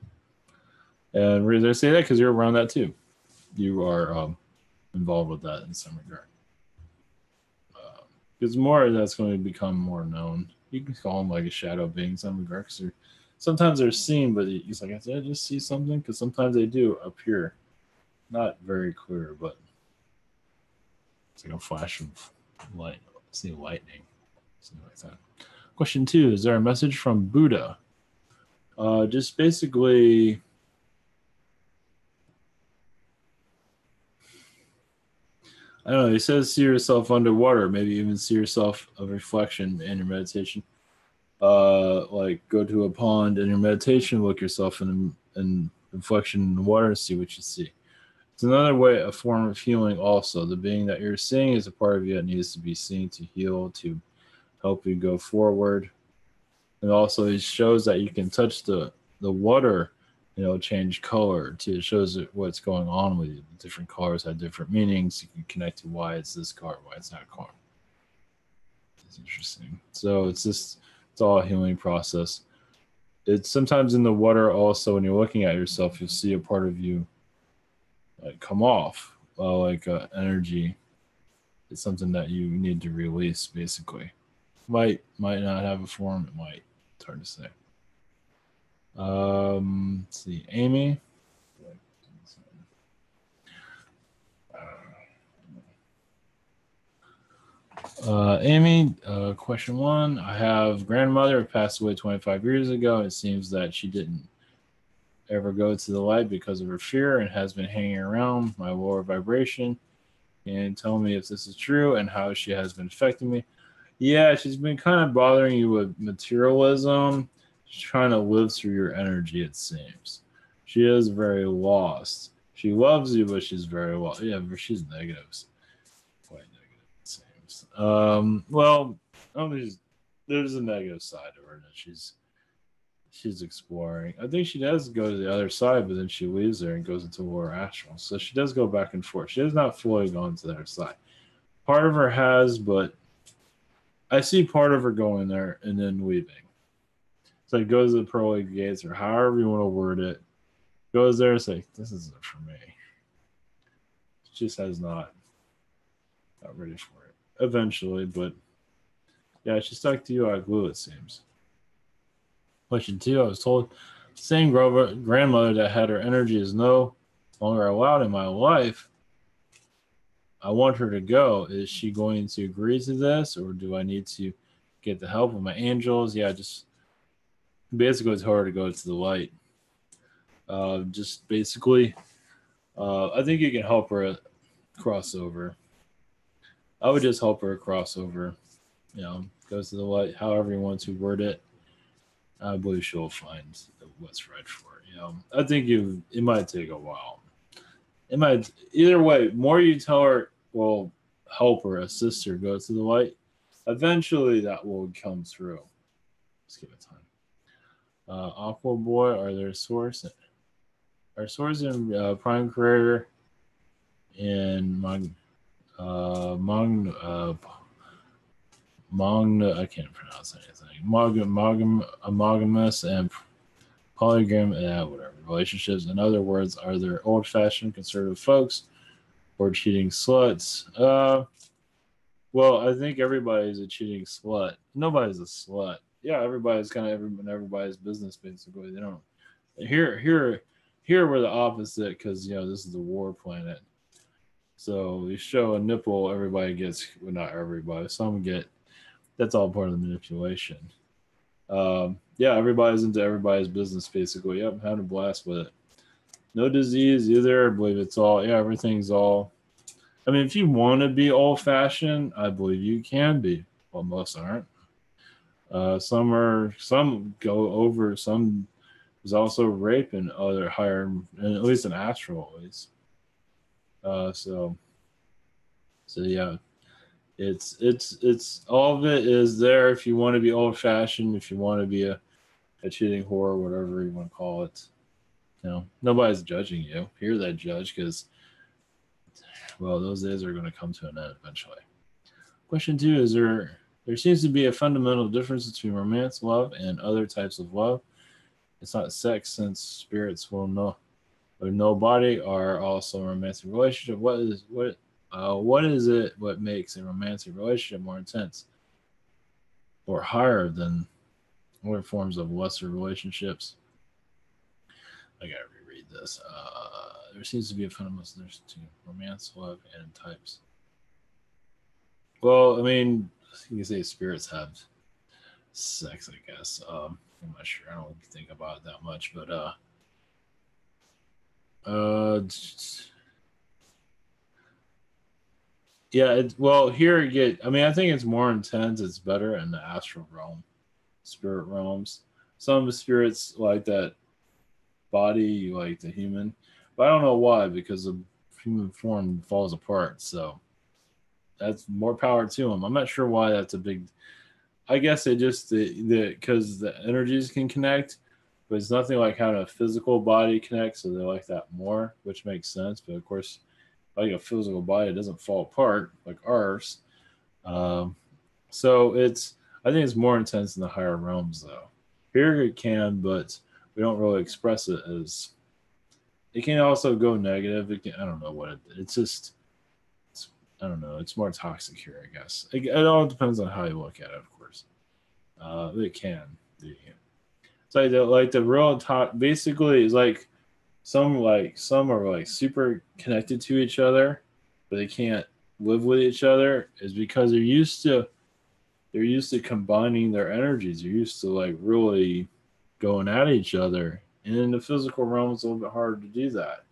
And the reason I say that, because you're around that too. You are involved with that in some regard. Because more that's going to become more known. You can call them like a shadow being in some regard, because sometimes they're seen, but it's like, did I just see something? Because sometimes they do appear. Not very clear, but it's like a flash of light. See lightning. Something like that. Question 2, is there a message from Buddha? Just basically, I don't know, he says see yourself underwater, maybe even see yourself a reflection in your meditation. Like go to a pond in your meditation, look yourself in reflection in the water and see what you see. It's another way, a form of healing also. The being that you're seeing is a part of you that needs to be seen to heal, to help you go forward. And also it shows that you can touch the water, change color too. It shows what's going on with you. Different colors have different meanings. You can connect to why it's this color, why it's that color. It's interesting. So it's all a healing process. It's sometimes in the water also, when you're looking at yourself, you'll see a part of you like come off, like energy. It's something that you need to release, basically. Might not have a form. It might. It's hard to say. Let's see, Amy. Amy, question one. I have grandmother who passed away 25 years ago. It seems that she didn't ever go to the light because of her fear and has been hanging around my lower vibration. And tell me if this is true and how she has been affecting me. Yeah, she's been kind of bothering you with materialism. She's trying to live through your energy, it seems. She is very lost. She loves you, but she's very lost. Yeah, but she's negatives. Quite negative, it seems. Well, there's a negative side to her that she's exploring. I think she does go to the other side, but then she leaves there and goes into lower astral. So she does go back and forth. She has not fully gone to the other side. Part of her has, but I see part of her going there and then leaving. So it goes to the pearly gates, or however you want to word it. Goes there and say, "This isn't for me." She just has not ready for it. Eventually, but yeah, she's stuck to you like glue, it seems. Question two, I was told same grandmother that had her energy is no longer allowed in my life. I want her to go. Is she going to agree to this, or do I need to get the help of my angels? Yeah, just basically it's hard to go to the light. Just basically, I think you can help her cross over. I would just help her cross over. Goes to the light, however you want to word it. I believe she'll find what's right for her. I think it might take a while. It might either way. More you tell her will help her, assist her go to the light. Eventually, that will come through. Just give it time. Aqua Boy, are there sources? Are sources in Prime Creator and I can't pronounce anything. Monogamous and polygam, whatever relationships. In other words, are there old-fashioned conservative folks or cheating sluts? Well, I think everybody's a cheating slut. Nobody's a slut. Yeah, everybody's kind of everybody's business basically. They don't. Here we're the opposite because this is the war planet. So you show a nipple, everybody gets. Well, not everybody. Some get. That's all part of the manipulation. Yeah, everybody's into everybody's business basically. Yep, having a blast with it. No disease either. I believe it's all. Yeah, everything's all. I mean, if you want to be old-fashioned, I believe you can be. Well, most aren't. Some go over. Some there's also rape and other higher, and at least in astral ways. So yeah, it's all of it is there. If you want to be old-fashioned, if you want to be a cheating whore, whatever you want to call it, nobody's judging you. Here they judge because, well, those days are going to come to an end eventually. Question two is there seems to be a fundamental difference between romance, love, and other types of love. It's not sex, since spirits will know, but no body are also a romantic relationship. What is it? What makes a romantic relationship more intense or higher than other forms of lesser relationships? I gotta reread this. There seems to be a fundamental difference between romance, love, and types. Well, I mean, you can say spirits have sex, I guess. I'm not sure. I don't think about it that much, but yeah. Well, here you get. I mean, I think it's more intense. It's better in the astral realm, spirit realms. Some spirits like that body, like the human, but I don't know why, because the human form falls apart. So that's more power to them. I'm not sure why that's a big I guess it just because the energies can connect, but it's nothing like having a physical body connect. So they like that more, which makes sense. But of course, like a physical body, it doesn't fall apart like ours. Um, so I think it's more intense in the higher realms, though. Here it can, but we don't really express it as. It can also go negative. It can, I don't know what it's just. I don't know. It's more toxic here, I guess. It all depends on how you look at it, of course. It can. It's like the real top. Basically, it's like some are like super connected to each other, but they can't live with each other. Is because they're used to combining their energies. They're used to like really going at each other. And in the physical realm, it's a little bit harder to do that.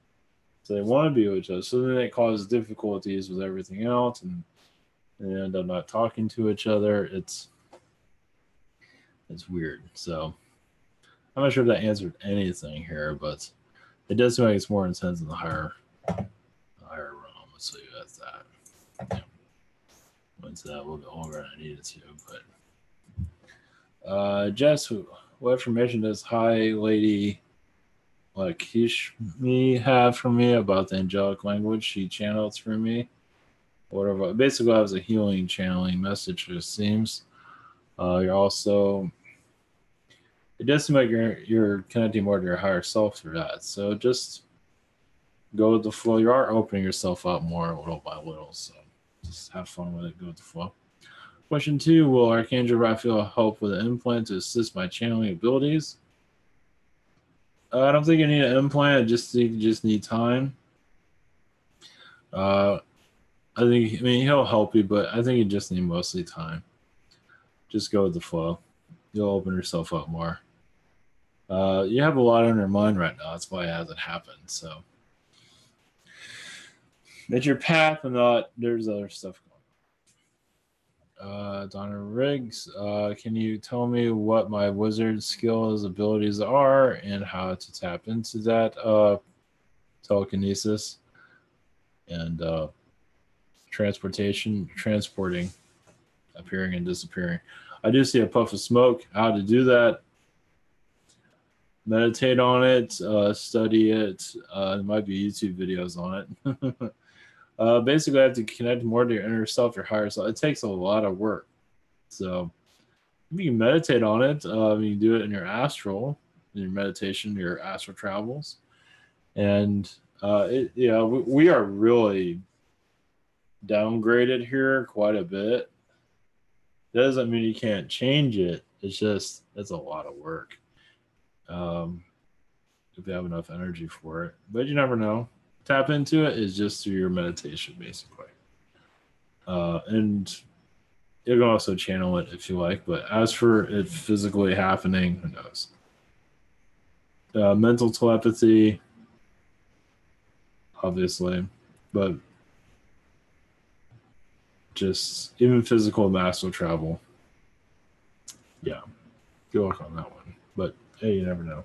So they want to be with each other. So then it causes difficulties with everything else, and they end up not talking to each other. It's weird. So I'm not sure if that answered anything here, but it does seem like it's more intense in the higher realm. Let's leave it at that. Yeah. Went into that a little bit longer than I needed to, but Jess, what information does High Lady Lakishmi have for me about the angelic language she channeled through me? Whatever. Basically, I was a healing channeling message, it seems. You're also. It does seem like you're connecting more to your higher self through that. So just go with the flow. You are opening yourself up more little by little. So just have fun with it. Go with the flow. Question 2: will Archangel Raphael help with an implant to assist my channeling abilities? I don't think you need an implant. You just need time. I mean, he'll help you, but I think you just need mostly time. Just go with the flow. You'll open yourself up more. You have a lot on your mind right now. That's why it hasn't happened. So it's your path, and not there's other stuff going on. Donna Riggs, can you tell me what my wizard skills abilities are and how to tap into that telekinesis and transporting, appearing and disappearing? I do see a puff of smoke. How to do that? Meditate on it, study it. There might be YouTube videos on it. Basically, I have to connect more to your inner self, your higher self. It takes a lot of work. So you can meditate on it. You can do it in your meditation, your astral travels. And we are really downgraded here quite a bit. That doesn't mean you can't change it. It's a lot of work. If you have enough energy for it, but you never know. Tap into it is just through your meditation, basically, and you can also channel it if you like. But as for it physically happening, who knows? Mental telepathy, obviously, but just even physical astral travel. Yeah, good luck on that one. But hey, you never know.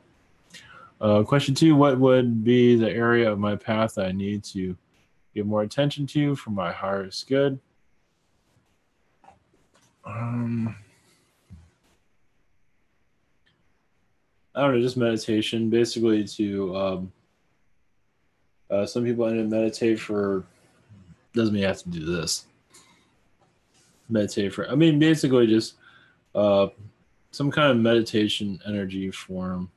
Question 2: what would be the area of my path that I need to give more attention to for my highest good? I don't know, just meditation. Basically, to some people end up meditate for. Doesn't mean you have to do this. Meditate for. I mean, basically, just some kind of meditation energy form.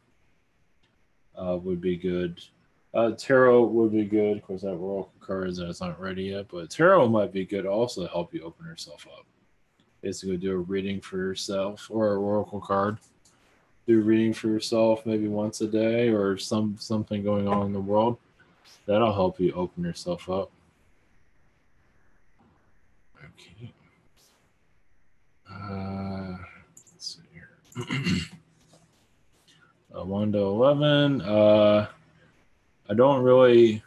Would be good. Tarot would be good. Of course, that Oracle cards that's not ready yet, but Tarot might be good also to help you open yourself up. Basically, do a reading for yourself or an Oracle card. Do a reading for yourself maybe once a day or something going on in the world. That'll help you open yourself up. Okay. Let's see here. 1 to 11. I don't really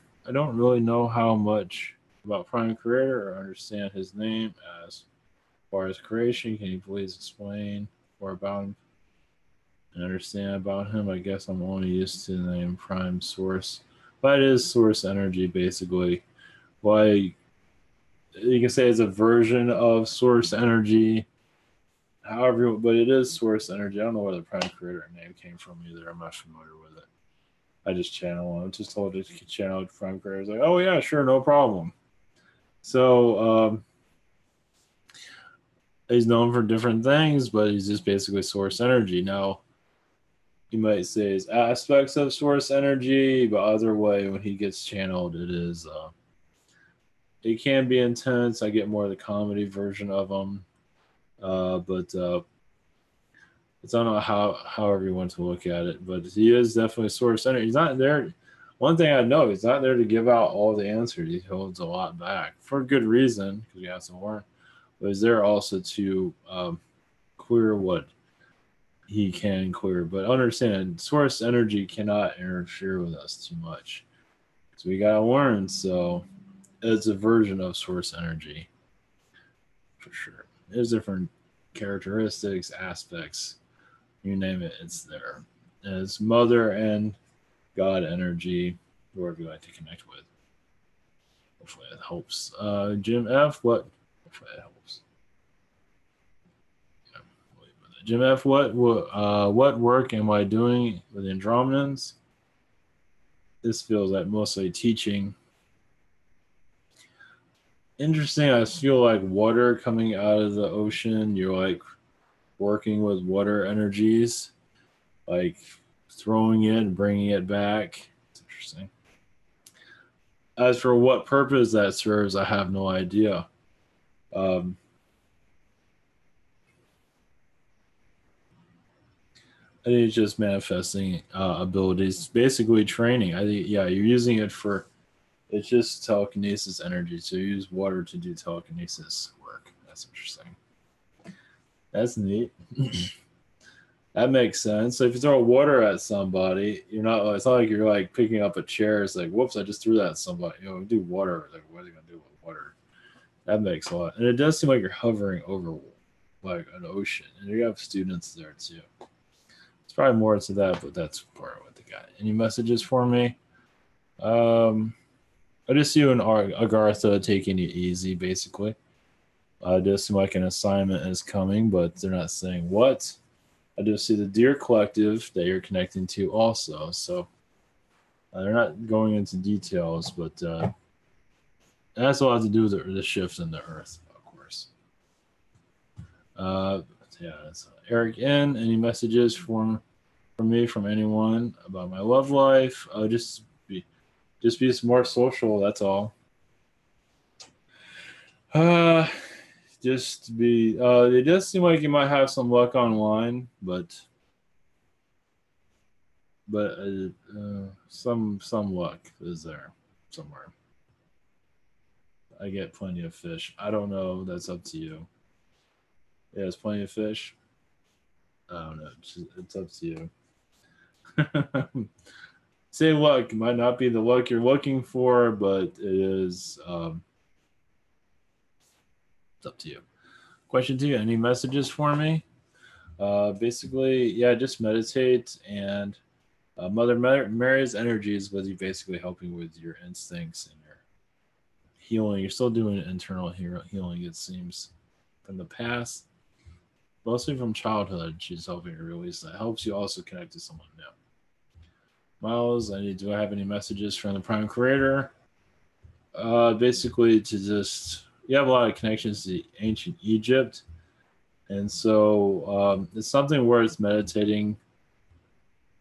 know how much about Prime Creator or understand his name as far as creation. Can you please explain more about him and understand about him? I guess I'm only used to the name Prime Source, but it is source energy basically. Why you can say it's a version of source energy. However, but it is source energy. I don't know where the prime creator name came from either. I'm not familiar with it. I just channel. I'm just told to channel prime creator. It's like, oh yeah, sure, no problem. So he's known for different things, but he's just basically source energy. Now, you might say it's aspects of source energy, but other way when he gets channeled, it is it can be intense. I get more of the comedy version of him, but it's I don't know however you want to look at it, but he is definitely source energy. He's not there. One thing I know, he's not there to give out all the answers. He holds a lot back for good reason because he has to learn. But he's there also to clear what he can clear. But understand, source energy cannot interfere with us too much. So we gotta learn. So it's a version of source energy for sure. There's different characteristics, aspects, you name it, it's there. And it's mother and God energy, whoever you like to connect with. Hopefully it helps. Jim F, what? Hopefully it helps. Jim F, what work am I doing with Andromedans? This feels like mostly teaching. Interesting. I feel like water coming out of the ocean. You're like working with water energies, like throwing it and bringing it back. It's interesting. As for what purpose that serves, I have no idea. I think it's just manifesting abilities, basically training. I think, yeah, you're using it for, it's just telekinesis energy. So you use water to do telekinesis work. That's interesting. That's neat. That makes sense. So if you throw water at somebody, you're not, it's not like you're like picking up a chair. It's like, whoops, I just threw that at somebody. You know, do water. Like, what are they going to do with water? That makes a lot. And it does seem like you're hovering over like an ocean. And you have students there too. Probably more to that, but that's part of what they got. Any messages for me? I just see you and Agartha taking it easy, basically. I just seem like an assignment is coming, but they're not saying what. I just see the Deer Collective that you're connecting to also. So they're not going into details, but it has a lot to do with the shift in the Earth, of course. Yeah, that's Eric N. Any messages from me, from anyone about my love life? Just be more social. That's all. Just be. It does seem like you might have some luck online, but some luck is there somewhere. I get plenty of fish. I don't know. That's up to you. Yeah, it's plenty of fish. I don't know. It's up to you. Say luck might not be the luck you're looking for, but it is. It's up to you. Question 2: any messages for me? Basically, yeah, just meditate, and Mother Mary's energy is what you basically helping with your instincts and your healing. You're still doing internal healing, it seems, from the past, mostly from childhood. She's helping you release that. Helps you also connect to someone new. Miles, do I have any messages from the Prime Creator? Basically, to just, you have a lot of connections to ancient Egypt, and so it's something worth meditating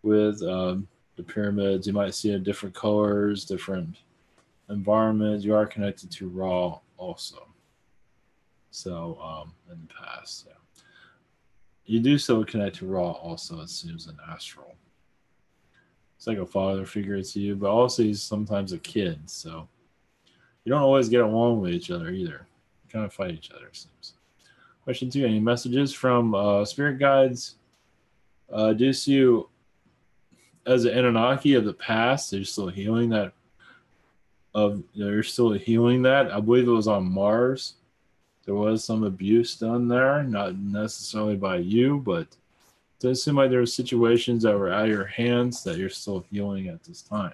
with. The pyramids, you might see in different colors, different environments. You are connected to Ra also. So in the past, yeah, you do still connect to Ra also. It seems in astral. It's like a father figure to you, but also he's sometimes a kid. So you don't always get along with each other either. You kind of fight each other, it seems. Question 2: any messages from spirit guides? Do you see you as an Anunnaki of the past? They're still healing that. You're still healing that. I believe it was on Mars. There was some abuse done there, not necessarily by you, but it does seem like there were situations that were out of your hands that you're still healing at this time,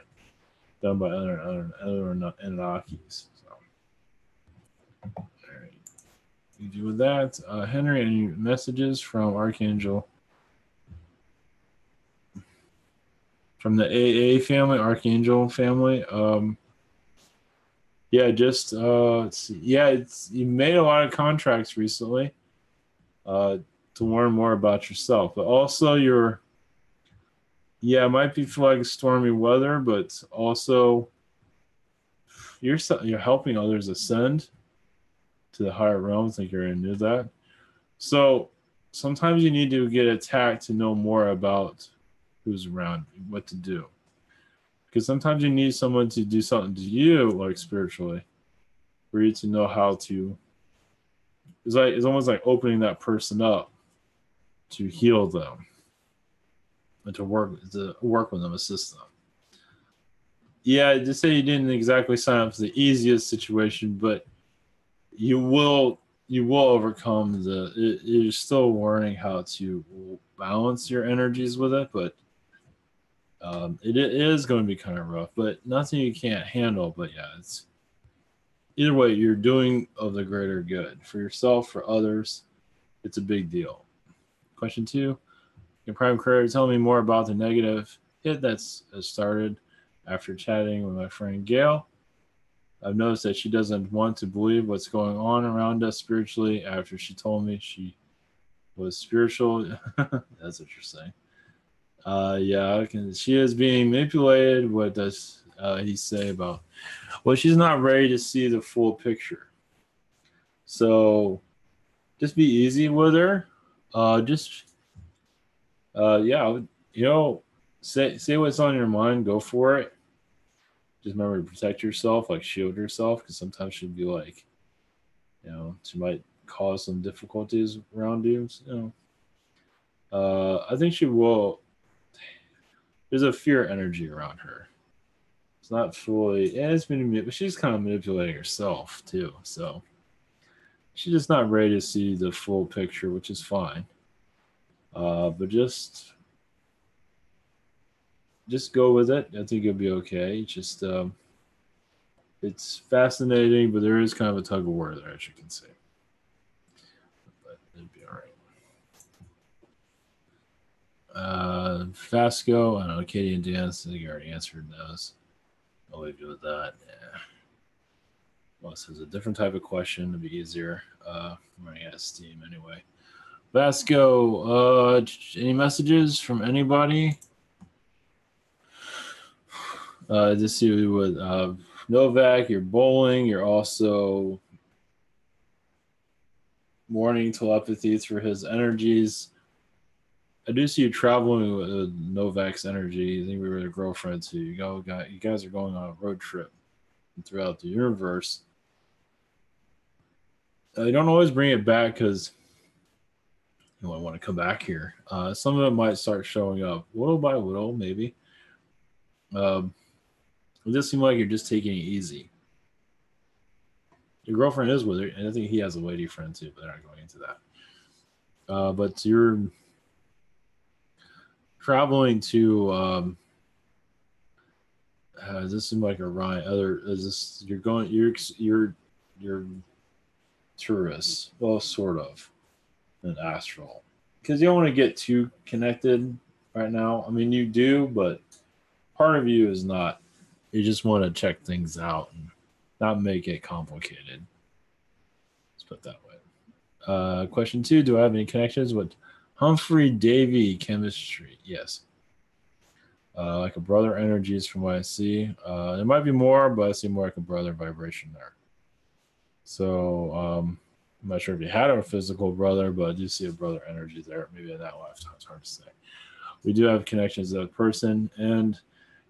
done by other Anunnakis. So, all right. you do with that. Henry, any messages from Archangel? From the AA family, Archangel family? Yeah, just let's see. Yeah, you made a lot of contracts recently to learn more about yourself, but also it might be feel like stormy weather, but also you're helping others ascend to the higher realms. I think you already knew that. So sometimes you need to get attacked to know more about who's around you, what to do. Because sometimes you need someone to do something to you, like spiritually, for you to know how to. It's almost like opening that person up to heal them and to work with them, assist them. Yeah, just say you didn't exactly sign up for the easiest situation, but you will overcome you're still learning how to balance your energies with it, but it is going to be kind of rough, but nothing you can't handle. But yeah, it's either way, you're doing of the greater good for yourself, for others. It's a big deal. Question 2, your prime career, tell me more about the negative hit that's started after chatting with my friend Gail. I've noticed that she doesn't want to believe what's going on around us spiritually after she told me she was spiritual. That's what you're saying. Yeah, she is being manipulated. What does he say about? Well, she's not ready to see the full picture. So just be easy with her. Say what's on your mind. Go for it. Just remember to protect yourself, like shield yourself, because sometimes she'll be like, she might cause some difficulties around you. I think she will. There's a fear energy around her. It's not fully. Yeah, but she's kind of manipulating herself too. So she's just not ready to see the full picture, which is fine. But just go with it. I think you'll be okay. Just it's fascinating, but there is kind of a tug of war there, as you can see. But it'd be all right. Fasco, I don't know, Katie and Dan, I think you already answered those. I'll leave you with that. Yeah. Well, this is a different type of question to be easier. I'm running out of steam anyway. Vasco, any messages from anybody? Just see with Novak, you're bowling. You're also mourning telepathy through his energies. I do see you traveling with Novak's energy. I think we were a girlfriend too. You guys are going on a road trip throughout the universe. You don't always bring it back because you want to come back here. Some of it might start showing up little by little, maybe. It does seem like you're just taking it easy. Your girlfriend is with her, and I think he has a lady friend too, but they're not going into that. But you're traveling to. Does this seem like a rhyme? You're tourists? Well, sort of, an astral, because you don't want to get too connected right now. I mean, you do, but part of you is not. You just want to check things out and not make it complicated. Let's put it that way. Question 2, do I have any connections with Humphrey Davy chemistry? Yes. Like a brother energies from what I see. There might be more, but I see more like a brother vibration there. So I'm not sure if you had a physical brother, but I do see a brother energy there. Maybe in that lifetime, it's hard to say. We do have connections with that person, and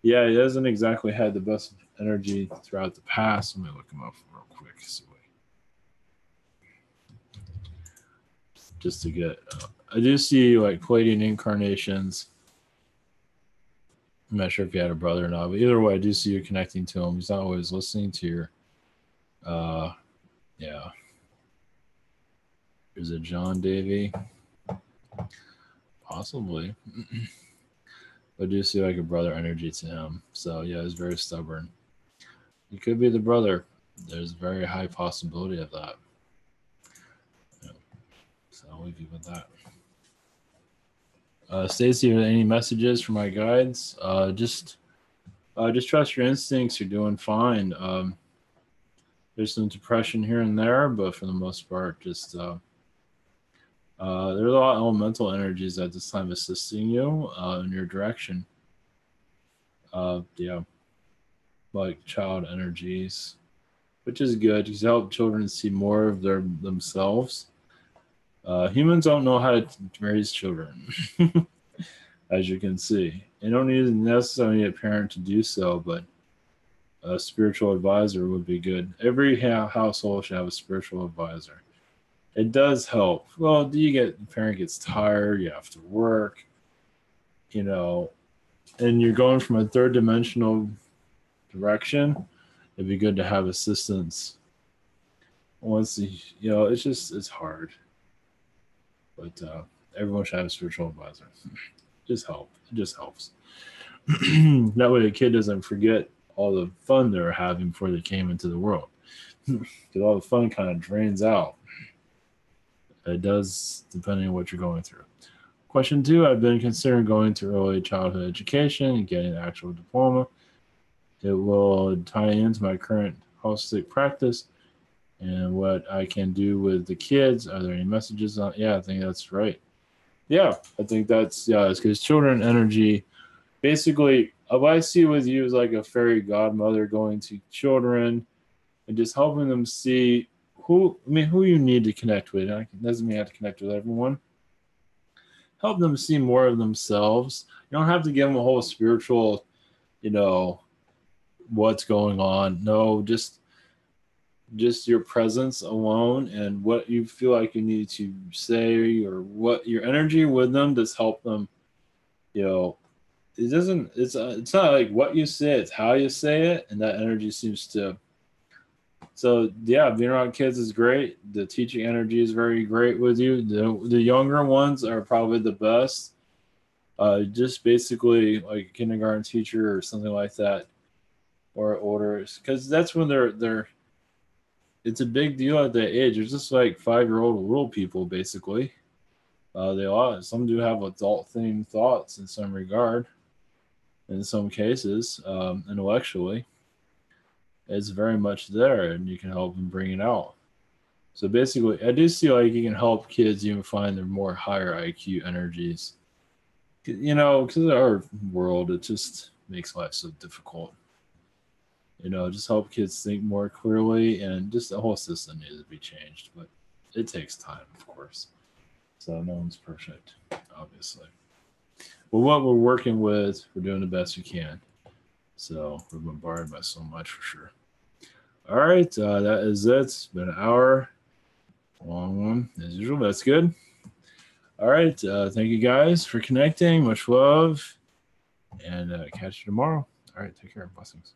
yeah, he hasn't exactly had the best energy throughout the past. Let me look him up real quick. Just to get, I do see like Palladian incarnations. I'm not sure if you had a brother or not, but either way, I do see you connecting to him. He's not always listening to your, yeah. There's a John Davy. Possibly. I do see like a brother energy to him. So yeah, he's very stubborn. He could be the brother. There's a very high possibility of that. So I'll leave you with that. Stacy, any messages for my guides? Just trust your instincts. You're doing fine. There's some depression here and there, but for the most part, just there's a lot of elemental energies at this time assisting you in your direction. Yeah, like child energies, which is good because help children see more of themselves. Humans don't know how to raise children, as you can see. You don't need necessarily a parent to do so, but a spiritual advisor would be good. Every household should have a spiritual advisor. It does help. Well, the parent gets tired, you have to work, you know, and you're going from a third dimensional direction. It'd be good to have assistance. Once it's hard. But everyone should have a spiritual advisor. It just helps. That way the kid doesn't forget all the fun they were having before they came into the world. Because all the fun kind of drains out. It does, depending on what you're going through. Question 2, I've been considering going to early childhood education and getting an actual diploma. It will tie into my current holistic practice and what I can do with the kids. Are there any messages on? Yeah, I think that's right. Yeah, I think it's because children energy, basically, what I see with you is like a fairy godmother going to children and just helping them see who you need to connect with. It doesn't mean you have to connect with everyone. Help them see more of themselves. You don't have to give them a whole spiritual, what's going on. No, just your presence alone and what you feel like you need to say or what your energy with them does help them. It's not like what you say, it's how you say it, and that energy seems to. So yeah, being around kids is great. The teaching energy is very great with you. The younger ones are probably the best. Just basically like a kindergarten teacher or something like that, or older, because that's when they're. It's a big deal at that age. They're just like 5-year-old little people, basically. Some do have adult-themed thoughts in some regard. In some cases, intellectually, it's very much there, and you can help them bring it out. So basically, I do see like you can help kids even find their more higher IQ energies. Because of our world, it just makes life so difficult. Just help kids think more clearly, and just the whole system needs to be changed. But it takes time, of course. So no one's perfect, obviously. Well, what we're working with, we're doing the best we can. So we're bombarded by so much for sure. All right, that is it. It's been an hour. Long one, as usual. That's good. All right, thank you guys for connecting. Much love. And catch you tomorrow. All right, take care. Blessings.